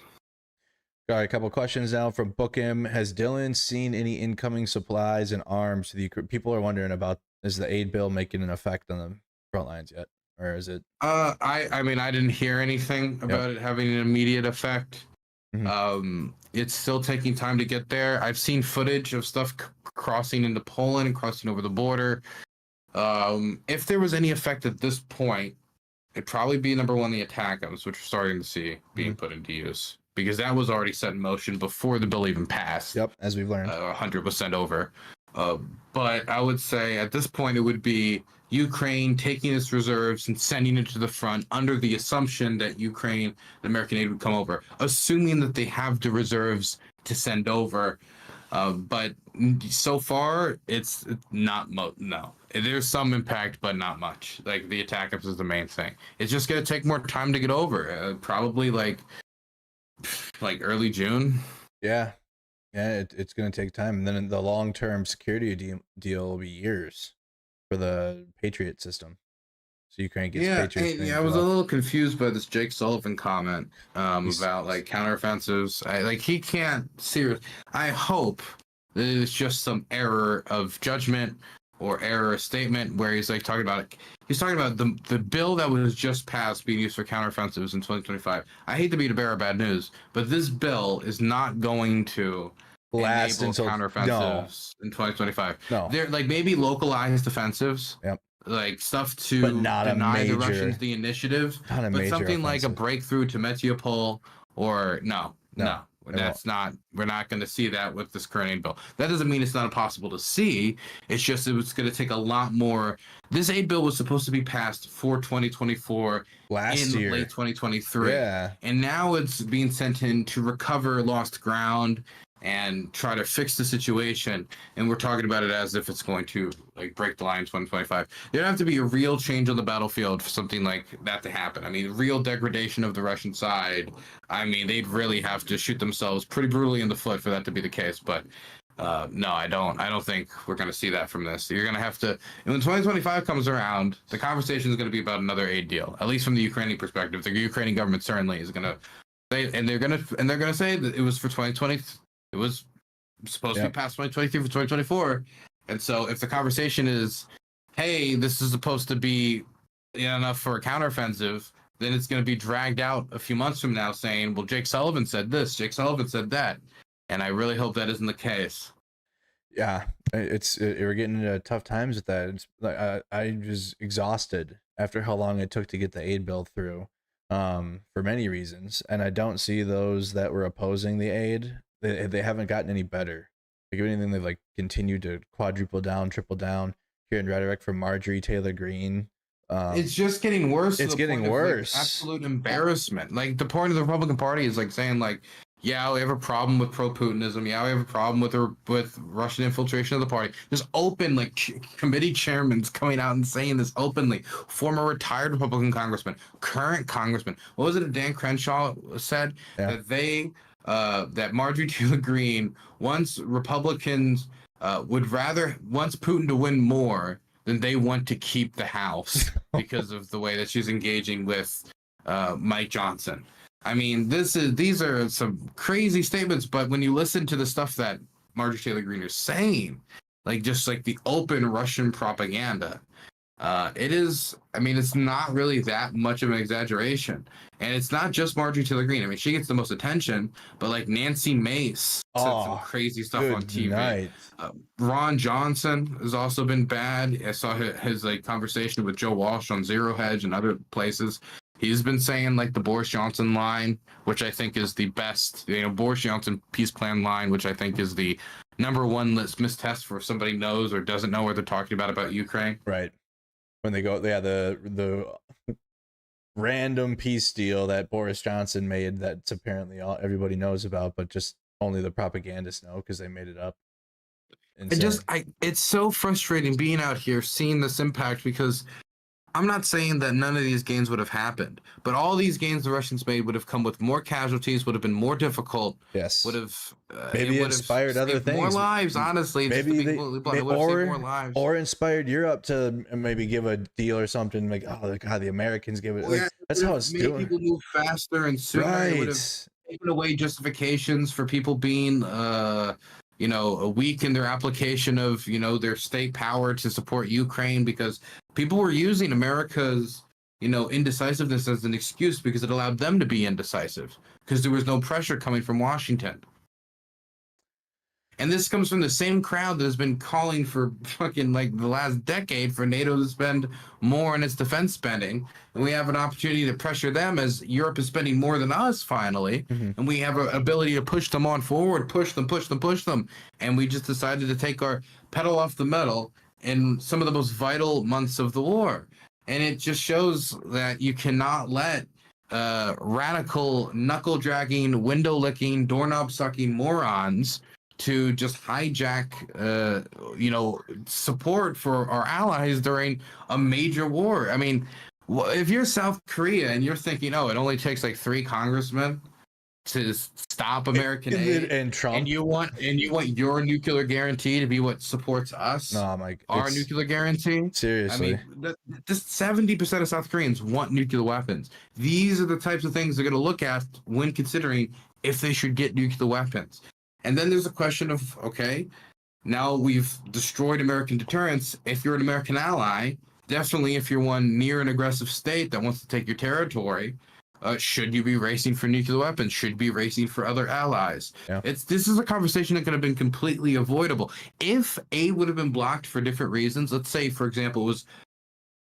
All right, a couple questions now from Bookham. Has Dylan seen any incoming supplies and arms? People are wondering about, is the aid bill making an effect on the front lines yet, or is it? I mean, I didn't hear anything about it having an immediate effect. Mm-hmm. It's still taking time to get there. I've seen footage of stuff crossing into Poland and crossing over the border. If there was any effect at this point, it'd probably be number one, the ATACMS, which we're starting to see being put into use, because that was already set in motion before the bill even passed. Yep, as we've learned. 100% over. But I would say at this point it would be Ukraine taking its reserves and sending it to the front under the assumption that Ukraine and American aid would come over, assuming that they have the reserves to send over. But so far, it's not no. There's some impact, but not much. Like the ATACMS is the main thing. It's just gonna take more time to get over. Probably like early June. Yeah, it's gonna take time, and then the long-term security deal will be years for the Patriot system. So Ukraine gets Patriots. I was a little confused by this Jake Sullivan comment about like counteroffensives. He can't serious. I hope that it's just some error of judgment or error of statement where he's talking about the bill that was just passed being used for counteroffensives in 2025. I hate to be the bearer of bad news, but this bill is not going to last enable until counteroffensives in 2025. No, they're maybe localized offensives. Yep. Stuff to deny the Russians the initiative, but something like a breakthrough to Mariupol or no. That's not. We're not going to see that with this current aid bill. That doesn't mean it's not impossible to see. It's just it was going to take a lot more. This aid bill was supposed to be passed for 2024 late 2023. Yeah, and now it's being sent in to recover lost ground and try to fix the situation, and we're talking about it as if it's going to break the line in 2025. There'd have to be a real change on the battlefield for something like that to happen. I mean, real degradation of the Russian side. I mean, they'd really have to shoot themselves pretty brutally in the foot for that to be the case. But no, I don't think we're going to see that from this. You're going to have to, and when 2025 comes around, the conversation is going to be about another aid deal, at least from the Ukrainian perspective. The Ukrainian government certainly is going to say, and they're going to say that it was for 2020. It was supposed to be past 2023 for 2024. And so if the conversation is, hey, this is supposed to be enough for a counteroffensive, then it's going to be dragged out a few months from now saying, well, Jake Sullivan said this, Jake Sullivan said that. And I really hope that isn't the case. Yeah, we're getting into tough times with that. It's I was exhausted after how long it took to get the aid bill through, for many reasons. And I don't see those that were opposing the aid. They haven't gotten any better. If anything, they've continued to quadruple down, triple down. Hearing rhetoric from Marjorie Taylor Greene. It's just getting worse. It's getting worse. Absolute embarrassment. The point of the Republican Party is saying yeah, we have a problem with pro-Putinism. Yeah, we have a problem with Russian infiltration of the party. Just open committee chairmen coming out and saying this openly. Former retired Republican congressman, current congressman. What was it? Dan Crenshaw said that that Marjorie Taylor Greene wants Republicans wants Putin to win more than they want to keep the House because of the way that she's engaging with Mike Johnson. I mean, these are some crazy statements, but when you listen to the stuff that Marjorie Taylor Greene is saying, the open Russian propaganda, it is. I mean, it's not really that much of an exaggeration, and it's not just Marjorie Taylor Greene. I mean, she gets the most attention, but Nancy Mace said some crazy stuff on TV. Ron Johnson has also been bad. I saw his conversation with Joe Walsh on Zero Hedge and other places. He's been saying the Boris Johnson line, which I think is the best, Boris Johnson peace plan line, which I think is the number one litmus test for if somebody knows or doesn't know what they're talking about Ukraine. Right. When they go, the random peace deal that Boris Johnson made that's apparently everybody knows about, but just only the propagandists know because they made it up. Insane. It's so frustrating being out here seeing this impact, because I'm not saying that none of these gains would have happened, but all these gains the Russians made would have come with more casualties, would have been more difficult. Yes. Would have maybe inspired other things. More lives, honestly. Maybe it would have saved more lives. Or inspired Europe to maybe give a deal or something. Like, oh God, the Americans give it. Like, that's how it's doing. People move faster and sooner. Right. It would have taken away justifications for people being weak in their application of, their state power to support Ukraine, because people were using America's, indecisiveness as an excuse because it allowed them to be indecisive because there was no pressure coming from Washington. And this comes from the same crowd that has been calling for fucking like the last decade for NATO to spend more on its defense spending. And we have an opportunity to pressure them as Europe is spending more than us finally. Mm-hmm. And we have an ability to push them on forward, push them. And we just decided to take our pedal off the metal in some of the most vital months of the war. And it just shows that you cannot let radical, knuckle-dragging, window-licking, doorknob-sucking morons to just hijack, support for our allies during a major war. I mean, if you're South Korea and you're thinking, oh, it only takes like 3 congressmen to stop American aid, and Trump, and you want your nuclear guarantee to be what supports us, our nuclear guarantee. Seriously, I mean, just 70% of South Koreans want nuclear weapons. These are the types of things they're going to look at when considering if they should get nuclear weapons. And then there's a question of, okay, now we've destroyed American deterrence. If you're an American ally, definitely if you're one near an aggressive state that wants to take your territory, should you be racing for nuclear weapons? Should you be racing for other allies? Yeah. This is a conversation that could have been completely avoidable. If aid would have been blocked for different reasons, let's say, for example, it was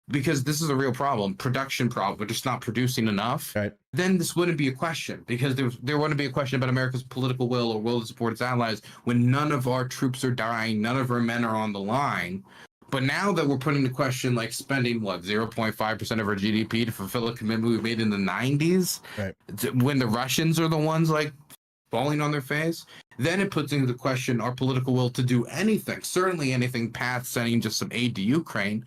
because this is a real problem, production problem, we're just not producing enough, right? Then this wouldn't be a question, because there wouldn't be a question about America's political will or will to support its allies when none of our troops are dying, none of our men are on the line. But now that we're putting the question, like spending, 0.5% of our GDP to fulfill a commitment we made in the 90s, right, when the Russians are the ones, like, falling on their face, then it puts into question our political will to do anything, certainly anything past sending just some aid to Ukraine.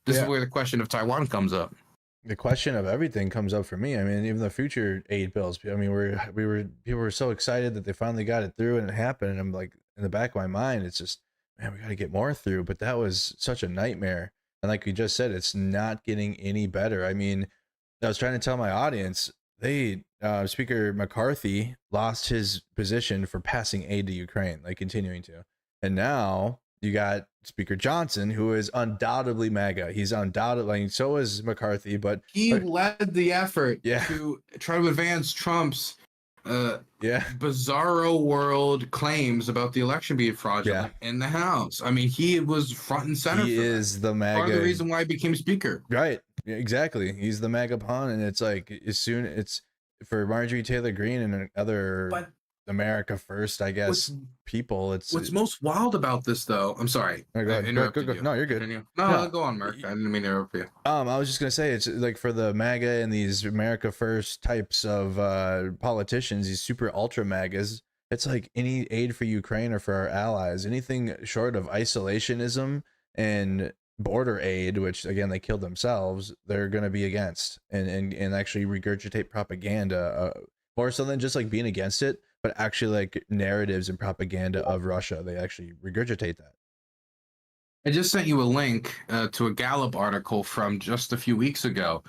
This is where the question of Taiwan comes up. The question of everything comes up for me. I mean, even the future aid bills. I mean, people were so excited that they finally got it through and it happened. And I'm like, in the back of my mind, it's just, man, we got to get more through. But that was such a nightmare. And like we just said, it's not getting any better. I mean, I was trying to tell my audience, Speaker McCarthy lost his position for passing aid to Ukraine, like continuing to. And now you got Speaker Johnson, who is undoubtedly MAGA. He's undoubtedly, so is McCarthy, but he led the effort to try to advance Trump's bizarro world claims about the election being fraudulent in the House. I mean, he was front and center. He is the MAGA. Part of the reason why he became speaker. Right. Exactly. He's the MAGA pawn, and it's like it's for Marjorie Taylor Greene and other America First, I guess, people. It's what's most wild about this, though. I'm sorry. No, go ahead. Go. No, you're good. No, go on, Mark. I didn't mean to interrupt you. I was just gonna say, it's like for the MAGA and these America First types of politicians, these super ultra MAGAs. It's like any aid for Ukraine or for our allies, anything short of isolationism and border aid, which again they killed themselves, they're gonna be against and actually regurgitate propaganda more so than just like being against it. But actually, like narratives and propaganda of Russia, they actually regurgitate that. I just sent you a link to a Gallup article from just a few weeks ago.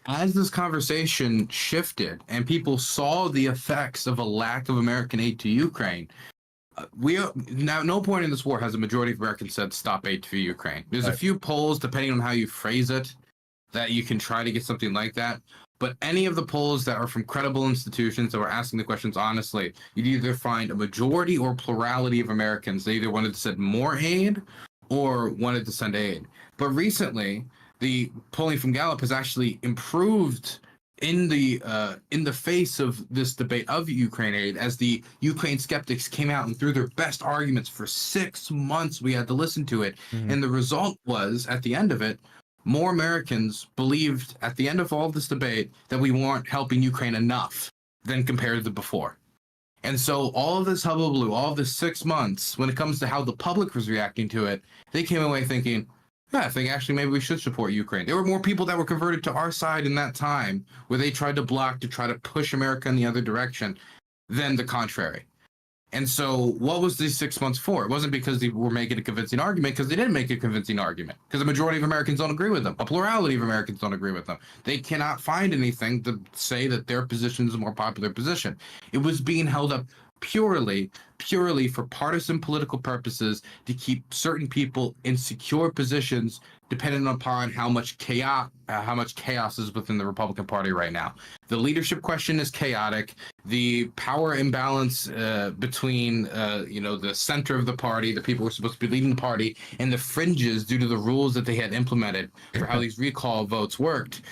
As this conversation shifted and people saw the effects of a lack of American aid to Ukraine, now no point in this war has a majority of Americans said stop aid to Ukraine. There's a few polls, depending on how you phrase it, that you can try to get something like that. But any of the polls that are from credible institutions that were asking the questions honestly, you'd either find a majority or plurality of Americans. They either wanted to send more aid or wanted to send aid. But recently, the polling from Gallup has actually improved in the face of this debate of Ukraine aid, as the Ukraine skeptics came out and threw their best arguments for 6 months. We had to listen to it. Mm-hmm. And the result was, at the end of it, more Americans believed at the end of all this debate that we weren't helping Ukraine enough than compared to before. And so all of this hullabaloo, all of this 6 months, when it comes to how the public was reacting to it, they came away thinking, yeah, I think actually maybe we should support Ukraine. There were more people that were converted to our side in that time where they tried to block, to try to push America in the other direction than the contrary. And so what was these 6 months for? It wasn't because they were making a convincing argument, because they didn't make a convincing argument, because the majority of Americans don't agree with them. A plurality of Americans don't agree with them. They cannot find anything to say that their position is a more popular position. It was being held up purely for partisan political purposes to keep certain people in secure positions, depending upon how much chaos is within the Republican Party right now. The leadership question is chaotic. The power imbalance between the center of the party, the people who are supposed to be leading the party, and the fringes due to the rules that they had implemented for how these recall votes worked,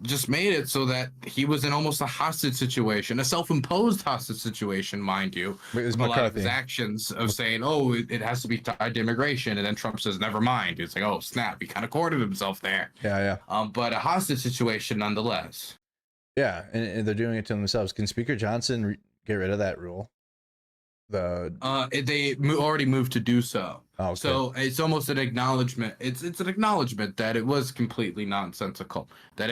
just made it so that he was in almost a hostage situation, a self-imposed hostage situation, mind you. It was A lot of his McCarthy. actions of saying, "Oh, it has to be tied to immigration," and then Trump says, "Never mind." It's like, oh snap, he kind of cornered himself there. Yeah. But a hostage situation nonetheless. Yeah, and they're doing it to themselves. Can Speaker Johnson get rid of that rule? They already moved to do so. Oh, okay. So it's almost an acknowledgement. It's an acknowledgement that it was completely nonsensical. That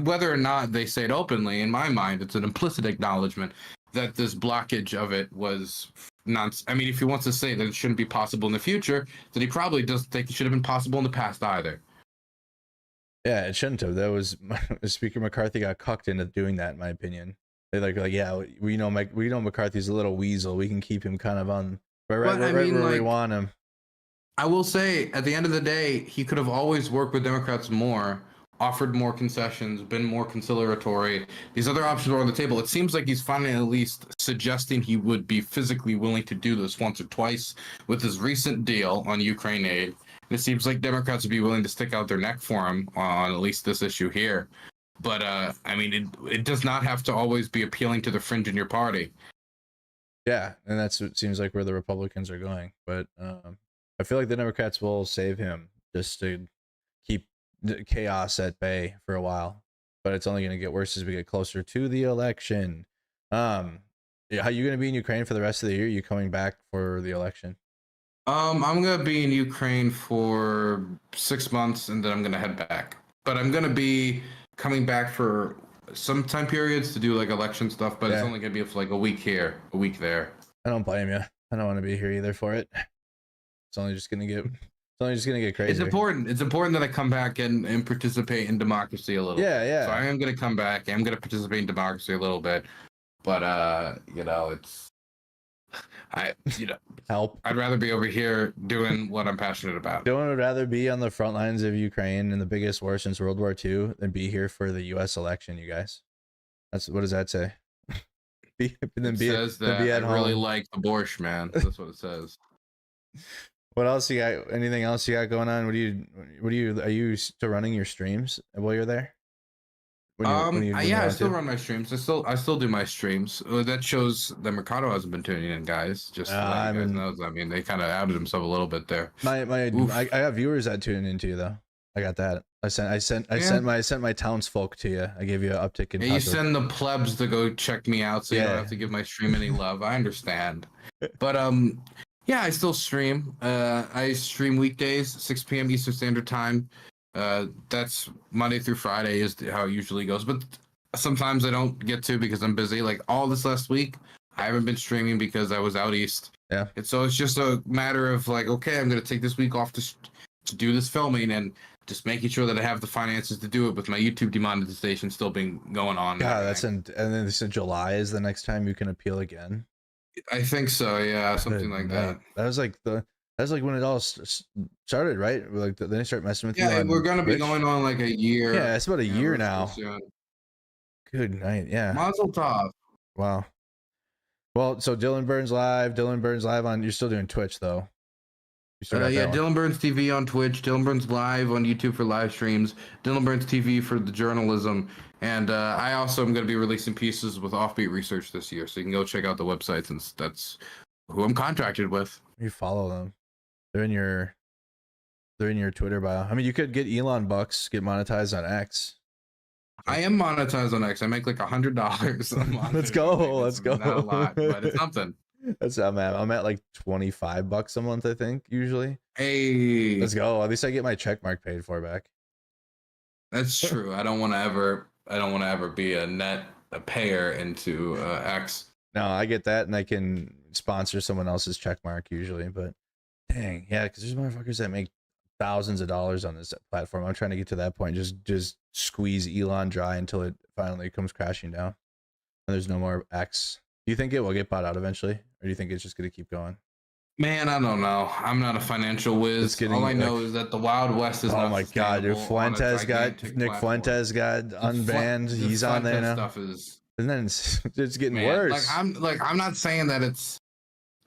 whether or not they say it openly, in my mind, it's an implicit acknowledgement that this blockage of it was nonsense. I mean, if he wants to say that it shouldn't be possible in the future, then he probably doesn't think it should have been possible in the past either. Yeah, it shouldn't have. That was Speaker McCarthy got cucked into doing that, in my opinion. They're like, yeah, we know McCarthy's a little weasel. We can keep him kind of on right where we want him. I will say, at the end of the day, he could have always worked with Democrats more, offered more concessions, been more conciliatory. These other options were on the table. It seems like he's finally at least suggesting he would be physically willing to do this once or twice with his recent deal on Ukraine aid. And it seems like Democrats would be willing to stick out their neck for him on at least this issue here. But, it does not have to always be appealing to the fringe in your party. Yeah, and that's what seems like where the Republicans are going. But I feel like the Democrats will save him just to keep the chaos at bay for a while. But it's only going to get worse as we get closer to the election. How are you going to be in Ukraine for the rest of the year? Are you coming back for the election? I'm going to be in Ukraine for 6 months, and then I'm going to head back. But I'm going to be coming back for some time periods to do like election stuff, but It's only going to be for like a week here, a week there. I don't blame you. I don't want to be here either for it. It's only just going to get crazy. It's important that I come back and participate in democracy a little. Yeah. So I am going to come back. I'm going to participate in democracy a little bit. But help. I'd rather be over here doing what I'm passionate about. No one would rather be on the front lines of Ukraine in the biggest war since World War II than be here for the U.S. election, you guys. What does that say? It says that I really like the borscht, man. That's what it says. What else you got? Anything else you got going on? Are you still running your streams while you're there? I still run my streams. I still do my streams. That shows that Mercado hasn't been tuning in, guys. Just to let you guys know. I mean, they kind of outed himself a little bit there. I have viewers that tune into you though. I got that. I sent my townsfolk to you. I gave you an uptick in. You send the plebs to go check me out, so you don't have to give my stream any love. I understand, but yeah, I still stream. I stream weekdays, 6 p.m. Eastern Standard Time. That's Monday through Friday is how it usually goes, but sometimes I don't get to because I'm busy. Like all this last week, I haven't been streaming because I was out east. Yeah. And so it's just a matter of like, okay, I'm going to take this week off to do this filming and just making sure that I have the finances to do it with my YouTube demonetization still being going on. Yeah, and then this in July is the next time you can appeal again. I think so. Yeah. Something like that. That was like when it all started, right? Like then they start messing with you. Yeah, we're gonna be going on like a year. Yeah, it's about a year now. Good night. Yeah. Mazel tov. Wow. Well, so Dylan Burns Live on. You're still doing Twitch though. Dylan Burns TV on Twitch. Dylan Burns Live on YouTube for live streams. Dylan Burns TV for the journalism. And I also am going to be releasing pieces with Offbeat Research this year, so you can go check out the websites, and that's who I'm contracted with. You follow them. They're in your They're in your Twitter bio. I mean, you could get Elon bucks, get monetized on X. I am monetized on X. I make like $100 a month. Let's go. Let's go. Not a lot, but it's something. That's I'm at like $25 a month, I think, usually. Hey, let's go. At least I get my check mark paid for back. That's true. I don't want to ever be a payer into X. No, I get that, and I can sponsor someone else's check mark usually. But dang, yeah, because there's motherfuckers that make thousands of dollars on this platform. I'm trying to get to that point. Just squeeze Elon dry until it finally comes crashing down, and there's no more X. Do you think it will get bought out eventually, or do you think it's just gonna keep going? Man, I don't know. I'm not a financial whiz. All I know is that the Wild West is. Oh my God, dude! Fuentes got Nick Fuentes got unbanned. He's on there now. Stuff is, and then it's getting worse. I'm not saying that it's.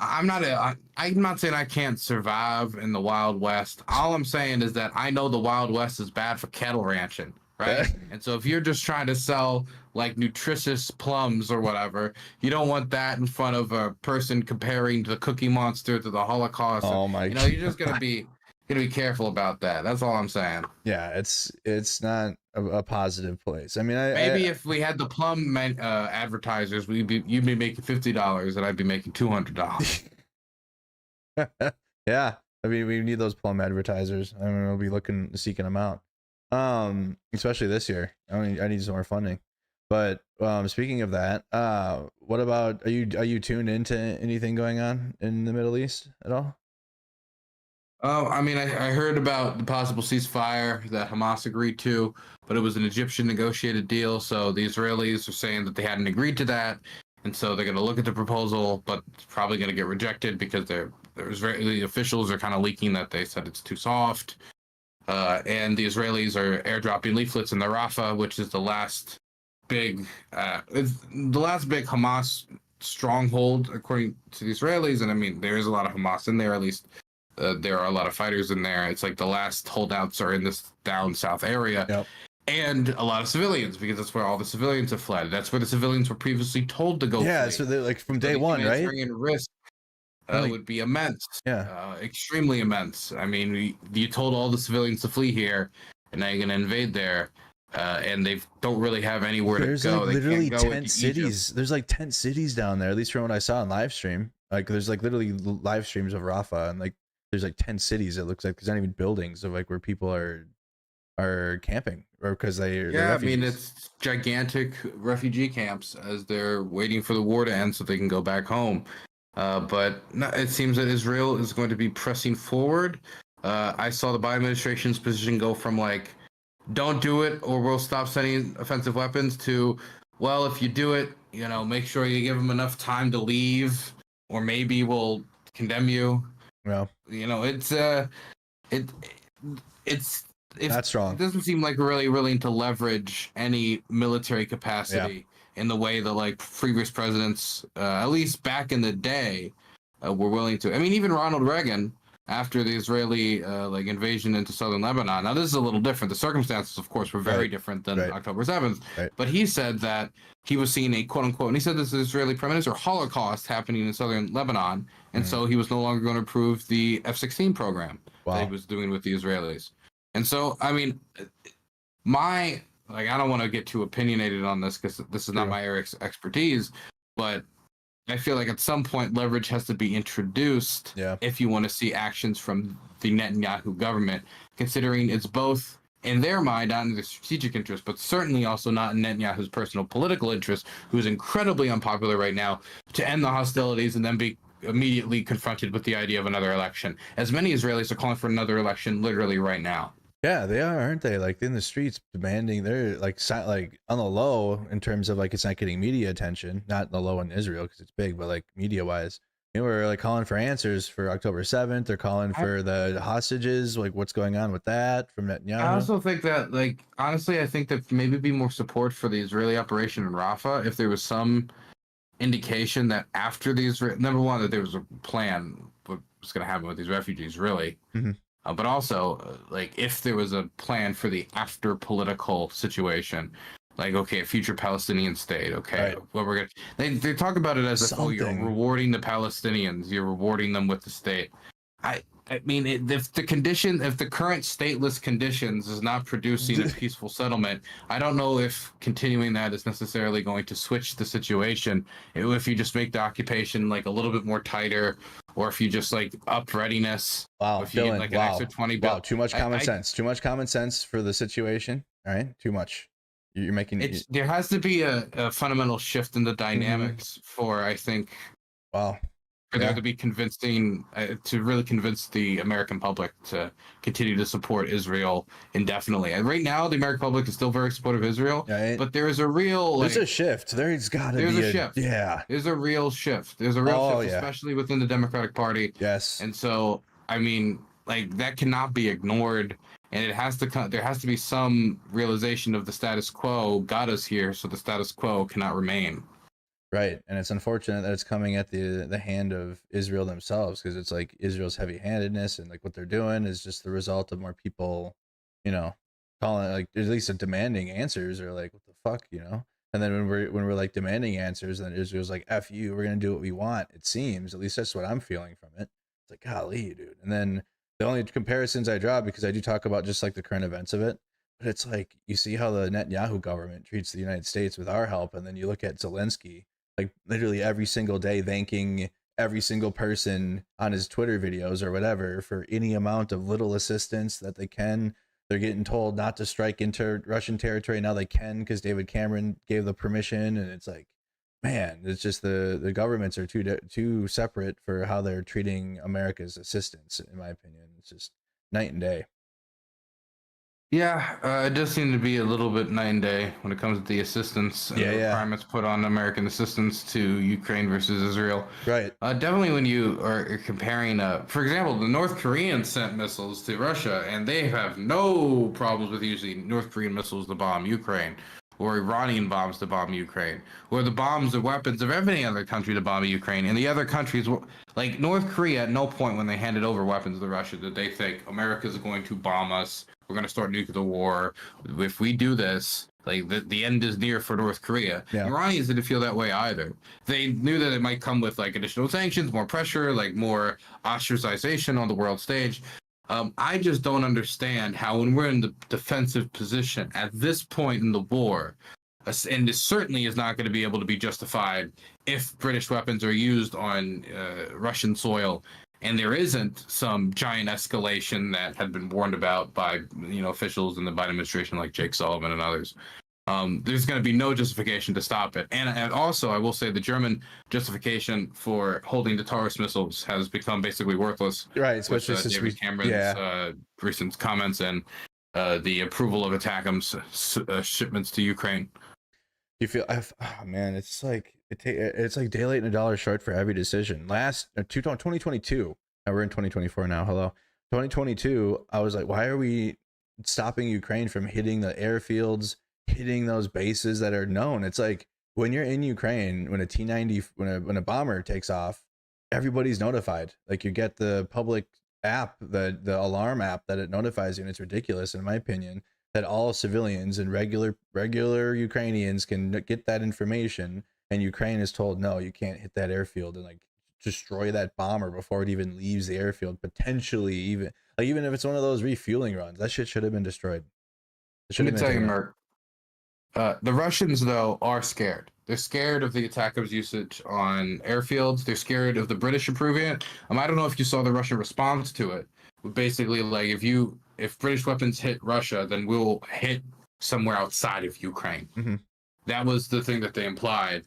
I'm not saying I can't survive in the Wild West. All I'm saying is that I know the Wild West is bad for cattle ranching, right? And so if you're just trying to sell like nutritious plums or whatever, you don't want that in front of a person comparing the Cookie Monster to the Holocaust. Oh my God. You know, you're just gonna be careful about that. That's all I'm saying. Yeah, it's not a positive place. I mean, maybe if we had the plum advertisers, you'd be making $50 and I'd be making $200. Yeah, I mean, we need those plum advertisers. I mean, we'll be seeking them out. Especially this year. I need some more funding. But speaking of that, what about are you tuned into anything going on in the Middle East at all? Oh, I mean, I heard about the possible ceasefire that Hamas agreed to, but it was an Egyptian negotiated deal. So the Israelis are saying that they hadn't agreed to that, and so they're going to look at the proposal, but it's probably going to get rejected because the Israeli officials are kind of leaking that they said it's too soft. And the Israelis are airdropping leaflets in the Rafah, which is the last big Hamas stronghold, according to the Israelis. And I mean, there is a lot of Hamas in there, at least. There are a lot of fighters in there. It's like the last holdouts are in this down south area. Yep. And a lot of civilians, because that's where all the civilians have fled. That's where the civilians were previously told to go. Yeah, so they're like from day one, right? Risk would be immense. Yeah, extremely immense. I mean, you told all the civilians to flee here, and now you're going to invade there, and they don't really have anywhere to go. Like literally 10 cities. There's like 10 cities down there, at least from what I saw on live stream. Like there's like literally live streams of Rafah, and like there's like 10 cities. It looks like there's not even buildings of like where people are camping, or because I mean, it's gigantic refugee camps as they're waiting for the war to end so they can go back home. But no, it seems that Israel is going to be pressing forward. I saw the Biden administration's position go from like, don't do it or we'll stop sending offensive weapons to, well, if you do it, you know, make sure you give them enough time to leave, or maybe we'll condemn you. Yeah. You know, it's that's strong. It doesn't seem like really willing to leverage any military capacity in the way that like previous presidents, at least back in the day, were willing to. I mean, even Ronald Reagan, after the Israeli like invasion into southern Lebanon. Now, this is a little different. The circumstances, of course, were very different than October 7th. Right. But he said that he was seeing a quote unquote, and he said this is Israeli Prime Minister, Holocaust happening in southern Lebanon. And so he was no longer going to approve the F-16 program that he was doing with the Israelis. And so, I mean, I don't want to get too opinionated on this because this is not my area of expertise, but I feel like at some point leverage has to be introduced if you want to see actions from the Netanyahu government, considering it's both in their mind not in the strategic interest, but certainly also not in Netanyahu's personal political interest, who is incredibly unpopular right now, to end the hostilities and then be immediately confronted with the idea of another election. As many Israelis are calling for another election literally right now. Yeah, they are, aren't they? Like in the streets demanding. They're like on the low in terms of like it's not getting media attention. Not the low in Israel because it's big, but like media wise, they were like calling for answers for October 7th. They're calling for the hostages. Like what's going on with that from Netanyahu? I also think that, like, honestly, I think that maybe be more support for the Israeli operation in Rafah if there was some indication that after the number one, that there was a plan what was going to happen with these refugees, really. Mm-hmm. But also, like, if there was a plan for the after political situation, like, okay, a future Palestinian state, okay, what we're gonna, they talk about it as if, oh, you're rewarding the Palestinians, you're rewarding them with the state. I mean, if the condition, if the current stateless conditions is not producing a peaceful settlement, I don't know if continuing that is necessarily going to switch the situation. If you just make the occupation like a little bit more tighter, or if you just like up readiness. Wow, If you Dylan, get like an extra 20 bill. wow, too much common sense. Too much common sense for the situation. All right, too much. You're making it's there has to be a fundamental shift in the dynamics for, I think, wow. for there to be convincing, to really convince the American public to continue to support Israel indefinitely. And right now, the American public is still very supportive of Israel, Right. but there is a real there's a shift. There's got to be a shift. Yeah, there's a real shift. There's a real shift, especially within the Democratic Party. Yes. And so, I mean, like that cannot be ignored, and it has to come. There has to be some realization of the status quo got us here, so the status quo cannot remain. Right, and it's unfortunate that it's coming at the hand of Israel themselves, because it's like Israel's heavy-handedness and like what they're doing is just the result of more people, you know, calling, like at least demanding answers, or like what the fuck, you know. And then when we're like demanding answers, then Israel's like, "F you, we're gonna do what we want." It seems, at least that's what I'm feeling from it. It's like, golly, dude. And then the only comparisons I draw, because I do talk about just like the current events of it, but it's like you see how the Netanyahu government treats the United States with our help, and then you look at Zelensky, like literally every single day thanking every single person on his Twitter videos or whatever for any amount of little assistance that they can. They're getting told not to strike into Russian territory. Now they can because David Cameron gave the permission. And it's like, man, it's just the governments are too separate for how they're treating America's assistance, in my opinion. It's just night and day. Yeah, it does seem to be a little bit night and day when it comes to the assistance and the requirements put on American assistance to Ukraine versus Israel. Right. Definitely when you are comparing, for example, the North Koreans sent missiles to Russia, and they have no problems with using North Korean missiles to bomb Ukraine, or Iranian bombs to bomb Ukraine, or the bombs or weapons of any other country to bomb Ukraine. And the other countries, like North Korea, at no point when they handed over weapons to Russia did they think America is going to bomb us. We're going to start nuclear war. If we do this, like the end is near for North Korea. Yeah. Iranians didn't feel that way either. They knew that it might come with like additional sanctions, more pressure, like more ostracization on the world stage. I just don't understand how, when we're in the defensive position at this point in the war, and this certainly is not going to be able to be justified if British weapons are used on Russian soil, and there isn't some giant escalation that had been warned about by officials in the Biden administration like Jake Sullivan and others. There's going to be no justification to stop it. And also, I will say the German justification for holding the Taurus missiles has become basically worthless. Right, especially since David Cameron's recent comments and the approval of ATACMS shipments to Ukraine. You feel, oh man, it's like it's like day late and a dollar short for every decision. 2022, and we're in 2024 now. Hello, 2022. I was like, why are we stopping Ukraine from hitting the airfields, hitting those bases that are known? It's like when you're in Ukraine, when a T-90, when a bomber takes off, everybody's notified. Like you get the public app, the alarm app that it notifies you, and it's ridiculous in my opinion that all civilians and regular Ukrainians can get that information, and Ukraine is told, no, you can't hit that airfield and like destroy that bomber before it even leaves the airfield. Potentially even if it's one of those refueling runs, that shit should have been destroyed. Let me tell you, Merc, the Russians though are scared. They're scared of the ATACMS usage on airfields. They're scared of the British approving it. I don't know if you saw the Russian response to it. Basically, like if British weapons hit Russia, then we'll hit somewhere outside of Ukraine. Mm-hmm. That was the thing that they implied.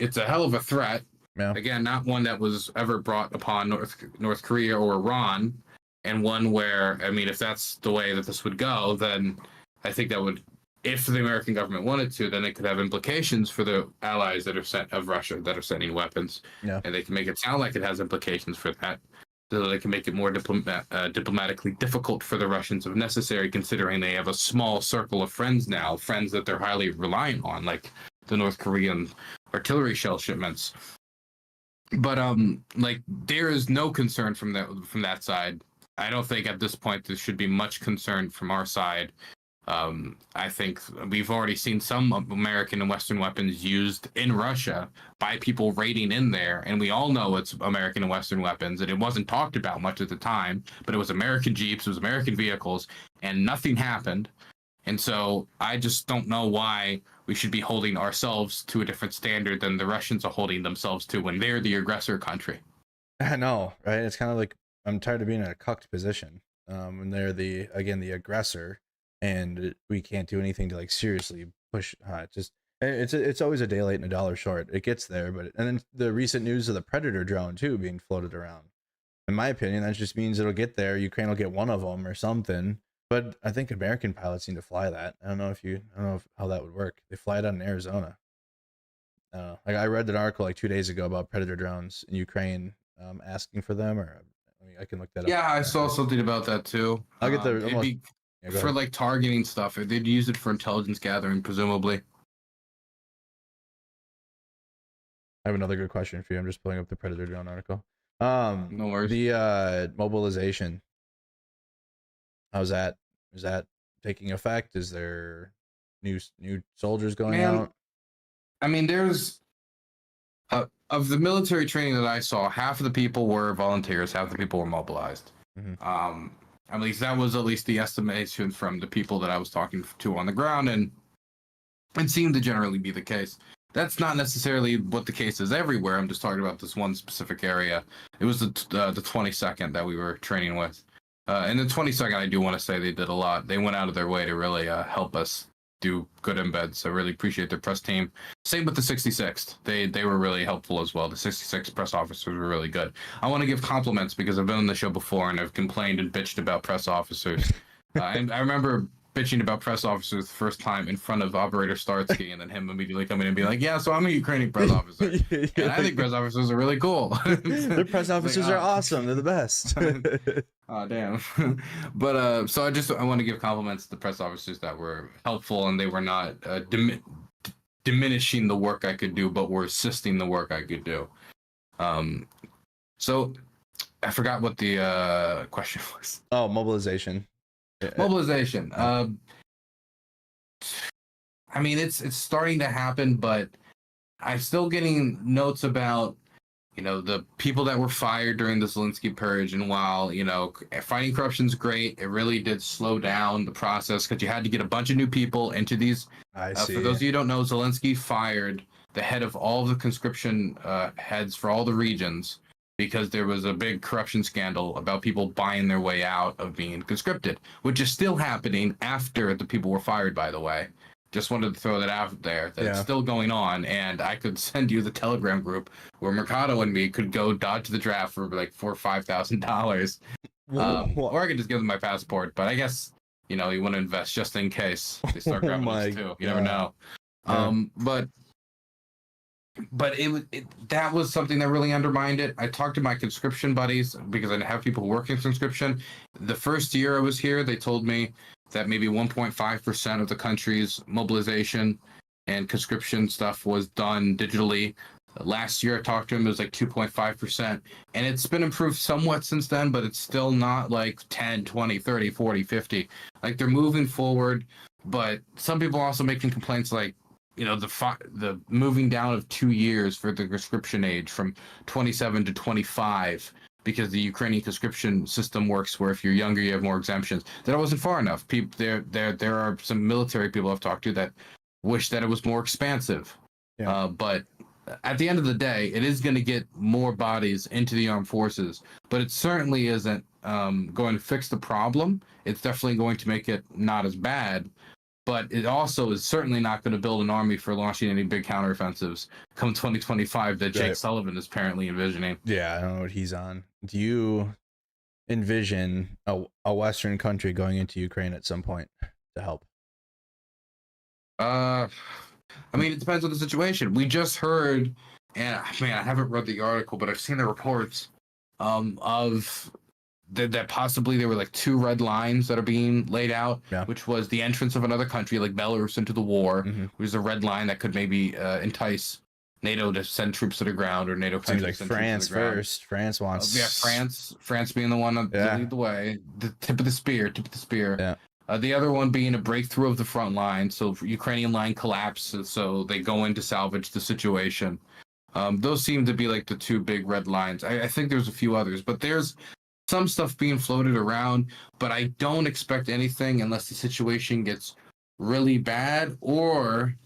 It's a hell of a threat. Yeah. Again, not one that was ever brought upon North Korea or Iran, and one where, if that's the way that this would go, then I think that would, if the American government wanted to, then it could have implications for the allies that are sent of Russia that are sending weapons. Yeah. And they can make it sound like it has implications for that. So they can make it more diplomatically difficult for the Russians if necessary, considering they have a small circle of friends now, friends that they're highly reliant on, like the North Korean artillery shell shipments. But there is no concern from that side. I don't think at this point there should be much concern from our side I think we've already seen some American and Western weapons used in Russia by people raiding in there, and we all know it's American and Western weapons, and it wasn't talked about much at the time, but it was American Jeeps, it was American vehicles, and nothing happened. And so I just don't know why we should be holding ourselves to a different standard than the Russians are holding themselves to when they're the aggressor country. I know, right? It's kind of like I'm tired of being in a cucked position when they're the aggressor, and we can't do anything to like seriously push. It's always a day late and a dollar short. It gets there, but and then the recent news of the Predator drone too being floated around. In my opinion, that just means it'll get there. Ukraine will get one of them or something. But I think American pilots need to fly that. I don't know how that would work. They fly it out in Arizona. Like I read an article like 2 days ago about Predator drones in Ukraine, asking for them, or I can look that up. Yeah, I saw something about that too. I'll get the for like targeting stuff. They'd use it for intelligence gathering, presumably. I have another good question for you. I'm just pulling up the Predator drone article. No worries. The mobilization. How's that? Is that taking effect? Is there new soldiers going out? I mean, there's of the military training that I saw, half of the people were volunteers, half the people were mobilized. Mm-hmm. At least that was the estimation from the people that I was talking to on the ground, and it seemed to generally be the case. That's not necessarily what the case is everywhere. I'm just talking about this one specific area. It was the 22nd that we were training with. And the 22nd, I do want to say they did a lot. They went out of their way to really help us do good embeds. I really appreciate their press team. Same with the 66th. They were really helpful as well. The 66 press officers were really good. I want to give compliments because I've been on the show before and I've complained and bitched about press officers. And I remember bitching about press officers the first time in front of Operator Starsky, and then him immediately coming in and being like, yeah, so I'm a Ukrainian press officer. And I think press officers are really cool. Their press officers are awesome. They're the best. Oh, damn. But so I want to give compliments to the press officers that were helpful, and they were not diminishing the work I could do, but were assisting the work I could do. So I forgot what the question was. Oh, mobilization. Mobilization. I mean, it's starting to happen, but I'm still getting notes about, the people that were fired during the Zelensky purge. And while, fighting corruption's great, it really did slow down the process because you had to get a bunch of new people into these. I see. For those of you who don't know, Zelensky fired the head of all of the conscription heads for all the regions because there was a big corruption scandal about people buying their way out of being conscripted, which is still happening after the people were fired, by the way. Just wanted to throw that out there. That's still going on, and I could send you the Telegram group where Mercado and me could go dodge the draft for like $4,000 or $5,000. Or I could just give them my passport, but I guess, you want to invest just in case they start grabbing us too. You never know. Yeah. But that was something that really undermined it. I talked to my conscription buddies because I have people who work in conscription. The first year I was here, they told me that maybe 1.5% of the country's mobilization and conscription stuff was done digitally. Last year I talked to them, it was like 2.5%. And it's been improved somewhat since then, but it's still not like 10, 20, 30, 40, 50. Like they're moving forward, but some people are also making complaints like, the moving down of 2 years for the conscription age from 27 to 25, because the Ukrainian conscription system works where if you're younger, you have more exemptions. That wasn't far enough. There are some military people I've talked to that wish that it was more expansive. Yeah. But at the end of the day, it is going to get more bodies into the armed forces, but it certainly isn't going to fix the problem. It's definitely going to make it not as bad. But it also is certainly not going to build an army for launching any big counteroffensives come 2025 that Jake Sullivan is apparently envisioning. Yeah, I don't know what he's on. Do you envision a Western country going into Ukraine at some point to help? I mean, it depends on the situation. We just heard, and man, I haven't read the article, but I've seen the reports of that possibly there were like 2 red lines that are being laid out, which was the entrance of another country like Belarus into the war, which is a red line that could maybe entice NATO to send troops to the ground, or NATO seems like France first. France wants France being the one to lead the way, the tip of the spear. The other one being a breakthrough of the front line, so Ukrainian line collapses, so they go in to salvage the situation. Those seem to be like the two big red lines. I think there's a few others, but there's some stuff being floated around, but I don't expect anything unless the situation gets really bad or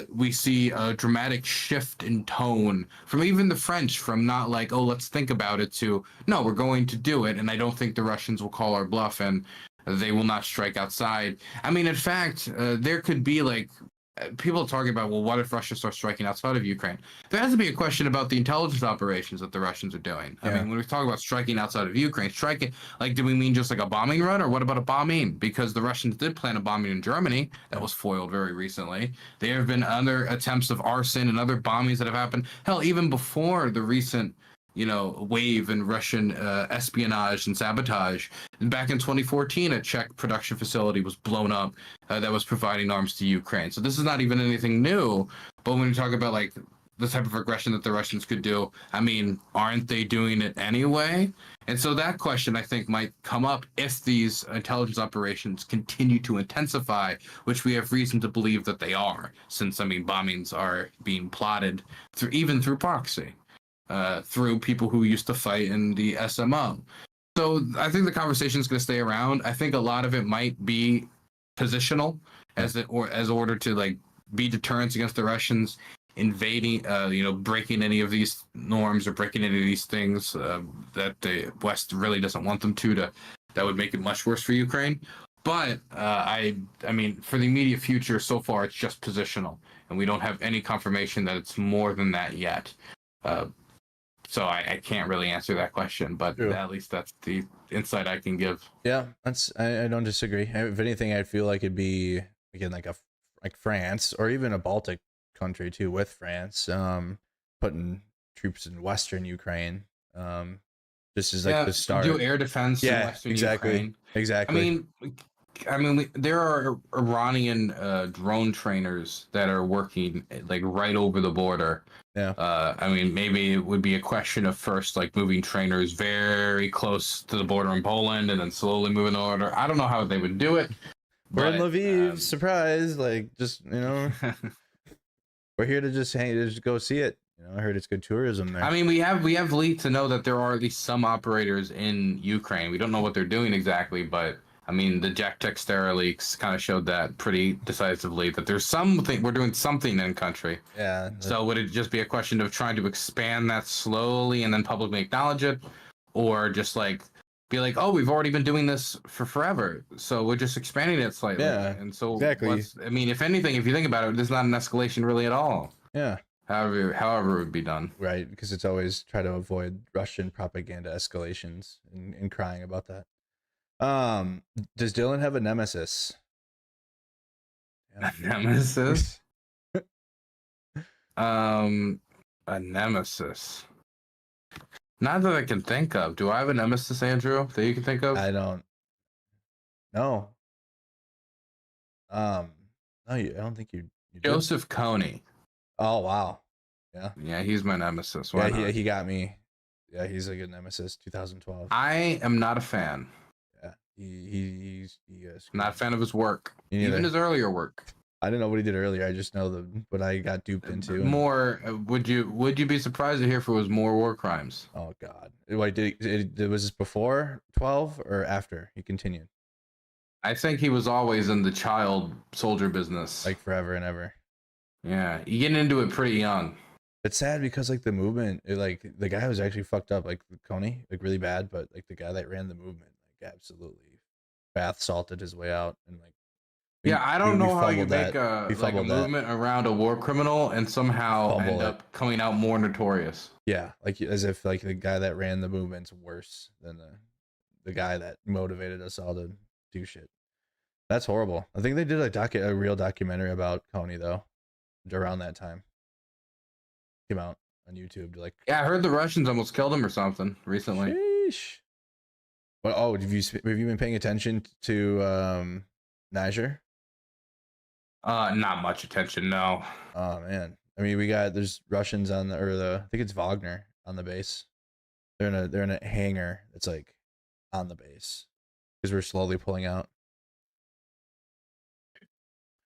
we see a dramatic shift in tone from even the French, from not like, oh, let's think about it, to no, we're going to do it. And I don't think the Russians will call our bluff and they will not strike outside. I mean, in fact, there could be like people talking about, well, what if Russia starts striking outside of Ukraine? There has to be a question about the intelligence operations that the Russians are doing. I mean, when we talk about striking outside of Ukraine, striking, like, do we mean just like a bombing run, or what about a bombing? Because the Russians did plan a bombing in Germany that was foiled very recently. There have been other attempts of arson and other bombings that have happened. Hell, even before the recent, wave in Russian espionage and sabotage. Back in 2014, a Czech production facility was blown up that was providing arms to Ukraine. So this is not even anything new. But when you talk about like the type of aggression that the Russians could do, I mean, aren't they doing it anyway? And so that question, I think, might come up if these intelligence operations continue to intensify, which we have reason to believe that they are, since, I mean, bombings are being plotted even through proxy. Through people who used to fight in the SMO. So I think the conversation is going to stay around. I think a lot of it might be positional as order to like be deterrence against the Russians invading, breaking any of these norms or breaking any of these things that the West really doesn't want them to that would make it much worse for Ukraine. But I mean, for the immediate future, so far it's just positional, and we don't have any confirmation that it's more than that yet. So I can't really answer that question, but at least that's the insight I can give. Yeah, I don't disagree. If anything, I feel like it'd be again like France or even a Baltic country too, with France, putting troops in Western Ukraine, just as like the start. Do air defense in Western Ukraine. Exactly. I mean, there are Iranian drone trainers that are working like right over the border. Yeah. I mean, maybe it would be a question of first like moving trainers very close to the border in Poland and then slowly moving the order. I don't know how they would do it. We're in Lviv, surprise! Like, just we're here to just go see it. I heard it's good tourism there. I mean, we have leaked to know that there are at least some operators in Ukraine. We don't know what they're doing exactly, but I mean, the Jack Textera leaks kind of showed that pretty decisively, that there's something, we're doing something in country. Yeah. So would it just be a question of trying to expand that slowly and then publicly acknowledge it, or just like be like, oh, we've already been doing this for forever, so we're just expanding it slightly? Yeah. And so exactly. I mean, if anything, if you think about it, there's not an escalation really at all. Yeah. However it would be done. Right, because it's always try to avoid Russian propaganda escalations and crying about that. Does Dylan have a nemesis? A nemesis? A nemesis. Not that I can think of. Do I have a nemesis, Andrew, that you can think of? I don't. No. No, I don't think you Joseph Kony. Oh wow. Yeah. Yeah, he's my nemesis. Why not? He got me. Yeah, he's a good nemesis. 2012. I am not a fan. Yeah, he's not a fan of his work, even his earlier work. I didn't know what he did earlier. I just know what I got duped into. More. Would you be surprised to hear if it was more war crimes? Oh God! Wait, was this before 12 or after he continued? I think he was always in the child soldier business, like forever and ever. Yeah, you get into it pretty young. It's sad because like the movement, like the guy was actually fucked up, like Kony, like really bad, but like the guy that ran the movement, like absolutely bath salted his way out, and like I don't know how you make a movement around a war criminal and somehow end up coming out more notorious. Yeah, like as if like the guy that ran the movement's worse than the guy that motivated us all to do shit. That's horrible. I think they did a real documentary about Kony though, around that time. Came out on YouTube. Like, yeah, I heard the Russians almost killed him or something recently. Sheesh. Well, oh, have you been paying attention to Niger? Not much attention, no. Oh man, I mean, there's Russians on I think it's Wagner on the base. They're in a hangar that's like on the base because we're slowly pulling out.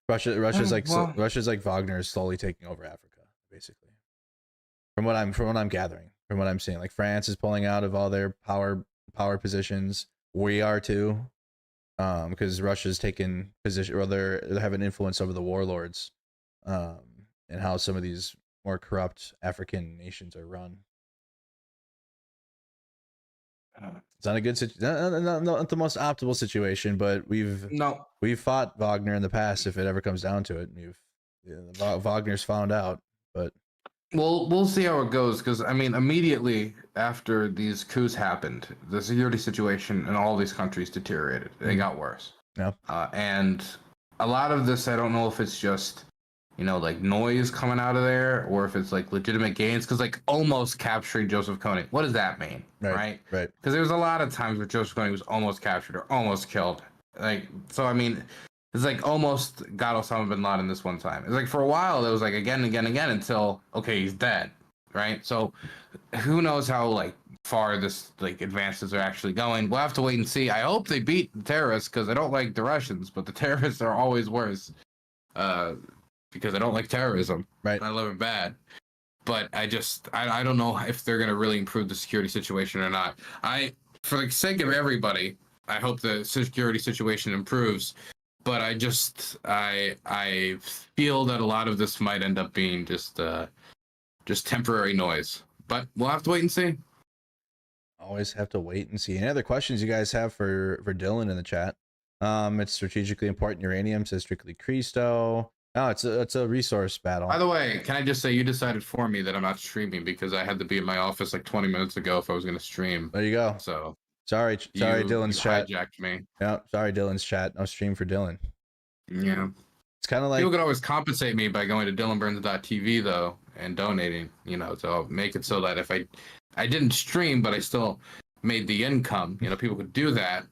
Russia's like Well, Russia's like Wagner is slowly taking over Africa, basically. From what I'm gathering, from what I'm seeing, like France is pulling out of all their power positions. We are too, because Russia's taken position, or they have an influence over the warlords, and how some of these more corrupt African nations are run. It's not a good situation, not the most optimal situation, but we've fought Wagner in the past. If it ever comes down to it, Wagner's found out, but we'll see how it goes, because I mean, immediately after these coups happened, the security situation in all these countries deteriorated. They got worse. Yeah. And a lot of this, I don't know if it's just, like noise coming out of there, or if it's like legitimate gains. Because like almost capturing Joseph Kony, what does that mean? Right. Because there was a lot of times where Joseph Kony was almost captured or almost killed. Like, so I mean, it's like almost got Osama bin Laden this one time. It's like for a while it was like again until okay, he's dead, right? So who knows how like far this like advances are actually going. We'll have to wait and see. I hope they beat the terrorists, because I don't like the Russians, but the terrorists are always worse. Because I don't like terrorism. Right. I love it bad. But I don't know if they're gonna really improve the security situation or not. For the sake of everybody, I hope the security situation improves. But I feel that a lot of this might end up being just temporary noise. But we'll have to wait and see. Always have to wait and see. Any other questions you guys have for Dylan in the chat? It's strategically important uranium, says Strictly Cristo. No, it's a resource battle. By the way, can I just say you decided for me that I'm not streaming, because I had to be in my office like 20 minutes ago if I was going to stream. There you go. So sorry, Dylan's chat hijacked me. Yeah, sorry, Dylan's chat. No stream for Dylan. Yeah, it's kind of like people could always compensate me by going to DylanBurns.tv though and donating. So I'll make it so that if I didn't stream, but I still made the income. People could do that.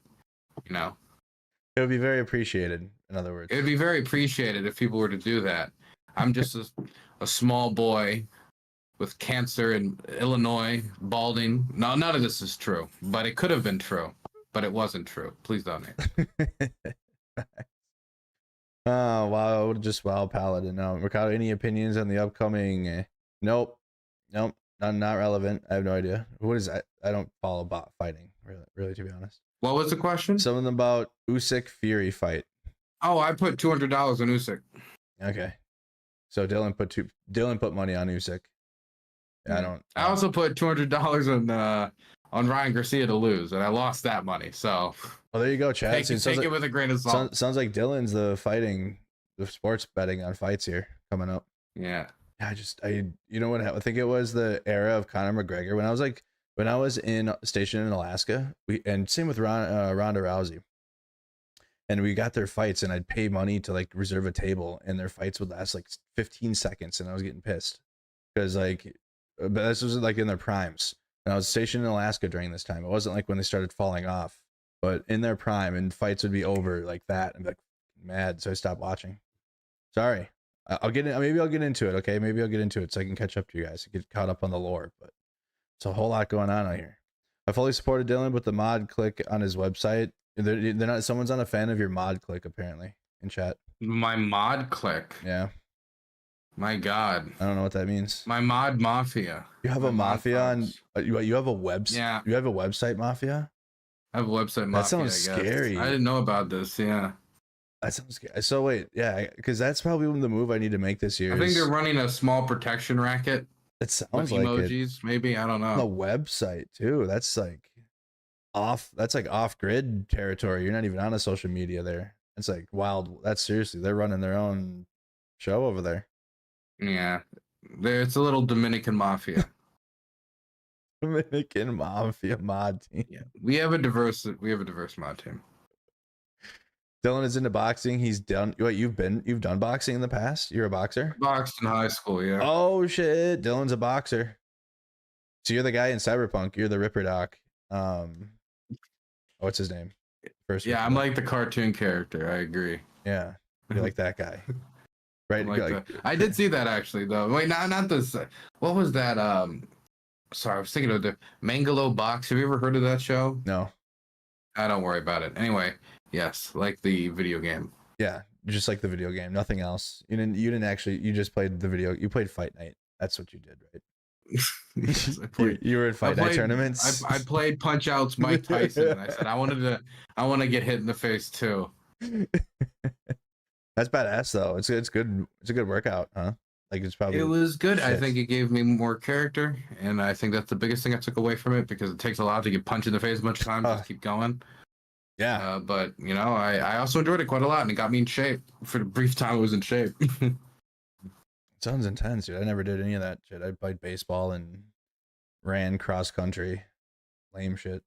It would be very appreciated. In other words, it would be very appreciated if people were to do that. I'm just a small boy with cancer in Illinois, balding. No, none of this is true, but it could have been true, but it wasn't true. Please donate. Oh, wow. Just wow, Paladin. No, Mercado, any opinions on the upcoming? Nope. Not relevant. I have no idea. What is that? I don't follow bot fighting, really, to be honest. What was the question? Something about Usyk Fury fight. Oh, I put $200 on Usyk. Okay. So Dylan put money on Usyk. Yeah, I also put $200 on Ryan Garcia to lose, and I lost that money. So well, there you go, Chad. Take it with a grain of salt. Sounds like Dylan's the sports betting on fights here coming up. Yeah. You know what? I think it was the era of Conor McGregor when I was stationed in Alaska. And same with Ronda Rousey. And we got their fights, and I'd pay money to like reserve a table, and their fights would last like 15 seconds, and I was getting pissed because but this was like in their primes. And I was stationed in Alaska during this time. It wasn't like when they started falling off, but in their prime, and fights would be over like that. I'm like mad, so I stopped watching. Sorry, maybe I'll get into it. Okay, maybe I'll get into it so I can catch up to you guys, get caught up on the lore. But it's a whole lot going on out here. I fully supported Dylan with the mod click on his website. They're not. Someone's not a fan of your mod click apparently in chat. My mod click. Yeah. My God. I don't know what that means. My mod mafia. You have a mafia on. You have a website. Yeah. You have a website mafia. I have a website mafia. That sounds scary. I didn't know about this. Yeah. That sounds scary. So wait, yeah, because that's probably the move I need to make this year. I think they're running a small protection racket. It sounds with like emojis. Maybe, I don't know. The website too. That's like off grid territory. You're not even on a social media there. It's like wild. That's seriously, they're running their own show over there. Yeah, it's a little Dominican mafia. Dominican mafia mod team. Yeah, we have a diverse mod team. Dylan is into boxing. He's done. What, you've done boxing in the past? You're a boxer? Boxed in high school, yeah. Oh shit, Dylan's a boxer. So you're the guy in Cyberpunk. You're the Ripper Doc. What's his name? I'm like the cartoon character. I agree. Yeah, you're like that guy. Right. I did see that actually though. Wait, not this. What was that? Sorry, I was thinking of the Mangalo Box. Have you ever heard of that show? No. I don't worry about it. Anyway, yes, like the video game. Yeah, just like the video game, nothing else. You didn't actually. You just played the video. You played Fight Night. That's what you did, right? Yes, I played. You were in Fight Night tournaments. I played Punch Out's Mike Tyson, and I said I want to get hit in the face too. That's badass though. It's good. It's a good workout, huh? Like it's probably. It was good. I shit. think it gave me more character, and I think that's the biggest thing I took away from it because it takes a lot to get punched in the face a bunch of times. Just keep going. Yeah. But you know, I also enjoyed it quite a lot, and it got me in shape for the brief time I was in shape. Sounds intense, dude. I never did any of that shit. I played baseball and ran cross country. Lame shit.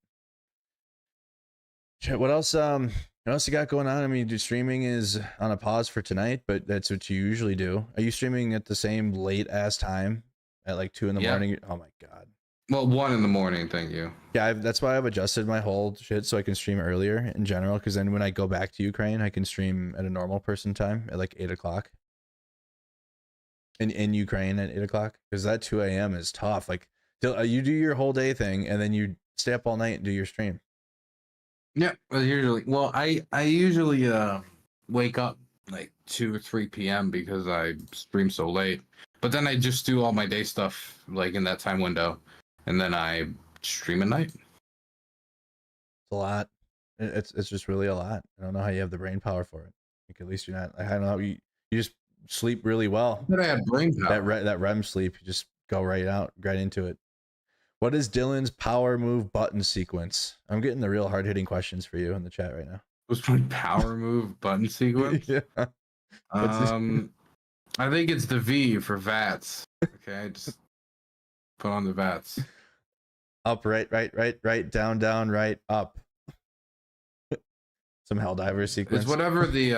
Shit. What else? What else you got going on? I mean, streaming is on a pause for tonight, but that's what you usually do. Are you streaming at the same late ass time at like 2 a.m? Oh my god. Well, 1 a.m, thank you. Yeah, that's why I've adjusted my whole shit so I can stream earlier in general. Because then when I go back to Ukraine, I can stream at a normal person time at like 8 o'clock. In Ukraine at 8 o'clock, because that 2 a.m. is tough. Like, you do your whole day thing and then you stay up all night and do your stream. Yeah, I usually wake up like 2 or 3 p.m. because I stream so late. But then I just do all my day stuff like in that time window, and then I stream at night. It's a lot. It's just really a lot. I don't know how you have the brain power for it. Like, at least you're not. I don't know. You just sleep really well. But I have brain power. That REM sleep, you just go right into it. What is Dylan's power move button sequence? I'm getting the real hard hitting questions for you in the chat right now. What's my power move button sequence? Yeah. I think it's the V for VATS. Okay, just put on the VATS. Up, right, down, right, up. Some Helldiver sequence. It's whatever the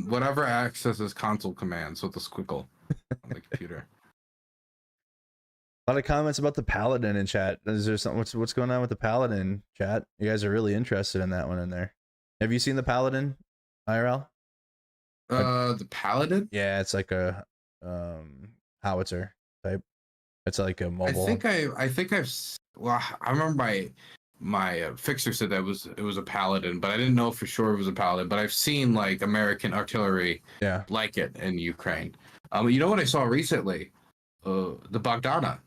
whatever accesses console commands with the squiggle on the computer. A lot of comments about the Paladin in chat. Is there something? What's going on with the Paladin chat? You guys are really interested in that one in there. Have you seen the Paladin, IRL? The Paladin? Yeah, it's like a howitzer type. It's like a mobile. I think I've. Well, I remember my fixer said that it was a Paladin, but I didn't know for sure it was a Paladin. But I've seen like American artillery, like it in Ukraine. You know what I saw recently? The Bogdana,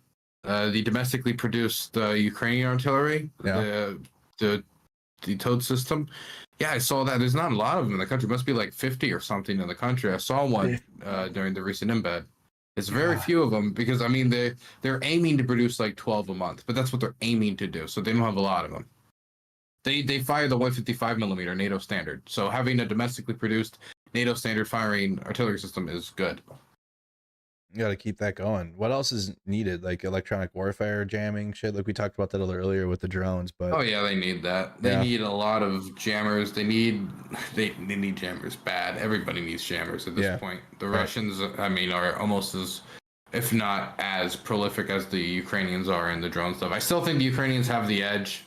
the domestically produced Ukrainian artillery, the Toad system. Yeah, I saw that. There's not a lot of them in the country. It must be like 50 or something in the country. I saw one during the recent embed. It's very few of them because I mean they're aiming to produce like 12 a month, but that's what they're aiming to do. So they don't have a lot of them. They fire the 155 millimeter NATO standard. So having a domestically produced NATO standard firing artillery system is good. You got to keep that going. What else is needed? Like electronic warfare jamming shit. Like we talked about that a little earlier with the drones. But oh yeah, they need that. They need a lot of jammers. They need jammers bad. Everybody needs jammers at this point. The Russians, I mean, are almost as, if not as prolific as the Ukrainians are in the drone stuff. I still think the Ukrainians have the edge,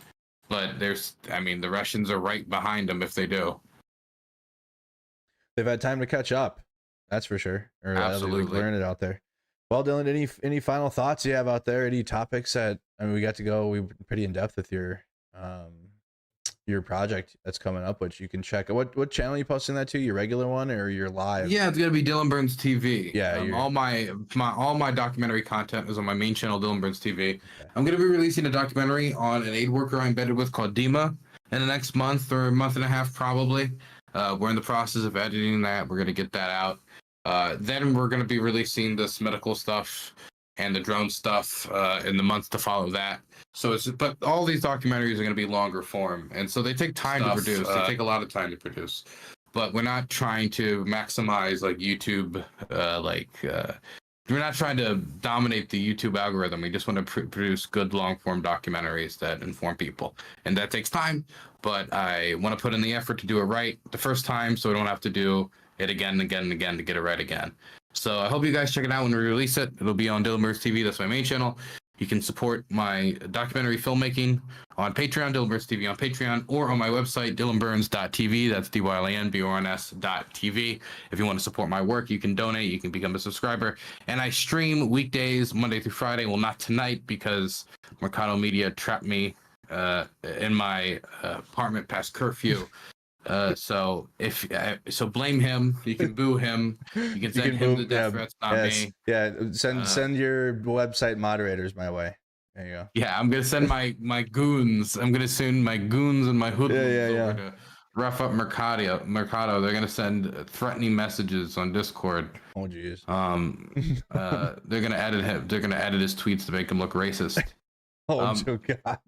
but the Russians are right behind them if they do. They've had time to catch up. That's for sure. Or absolutely learn it out there. Well, Dylan, any final thoughts you have out there? Any topics that we got to go? We were pretty in depth with your project that's coming up, which you can check. What channel are you posting that to? Your regular one or your live? Yeah, it's gonna be Dylan Burns TV. Yeah, all my documentary content is on my main channel, Dylan Burns TV. Okay. I'm gonna be releasing a documentary on an aid worker I embedded with called Dima in the next month or month and a half probably. We're in the process of editing that. We're gonna get that out. Then we're going to be releasing this medical stuff and the drone stuff in the months to follow that. So but all these documentaries are going to be longer form, and so they take time to produce. They take a lot of time to produce, but we're not trying to maximize like YouTube. We're not trying to dominate the YouTube algorithm. We just want to produce good long form documentaries that inform people, and that takes time. But I want to put in the effort to do it right the first time, so we don't have to do it again and again and again to get it right again. So I hope you guys check it out when we release it. It'll be on Dylan Burns TV. That's my main channel. You can support my documentary filmmaking on Patreon, Dylan Burns TV on Patreon, or on my website, DylanBurns.tv. That's DylanBurns.tv. If you want to support my work, you can donate. You can become a subscriber. And I stream weekdays, Monday through Friday. Well, not tonight because Mercado Media trapped me in my apartment past curfew. So so blame him. You can boo him. You can send him the death threats, not me. Yeah, send your website moderators my way. There you go. Yeah, I'm gonna send my goons. I'm gonna send my goons and my hoodlums over to rough up Mercado. They're gonna send threatening messages on Discord. Oh jeez. They're gonna edit him. They're gonna edit his tweets to make him look racist. Oh god.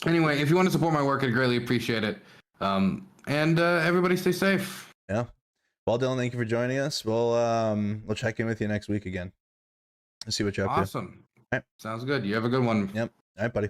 Anyway, if you want to support my work, I'd greatly appreciate it. And everybody stay safe. Yeah. Well, Dylan, thank you for joining us. We'll check in with you next week again. Let's see what you're up to. Awesome. All right. Sounds good. You have a good one. Yep. All right, buddy.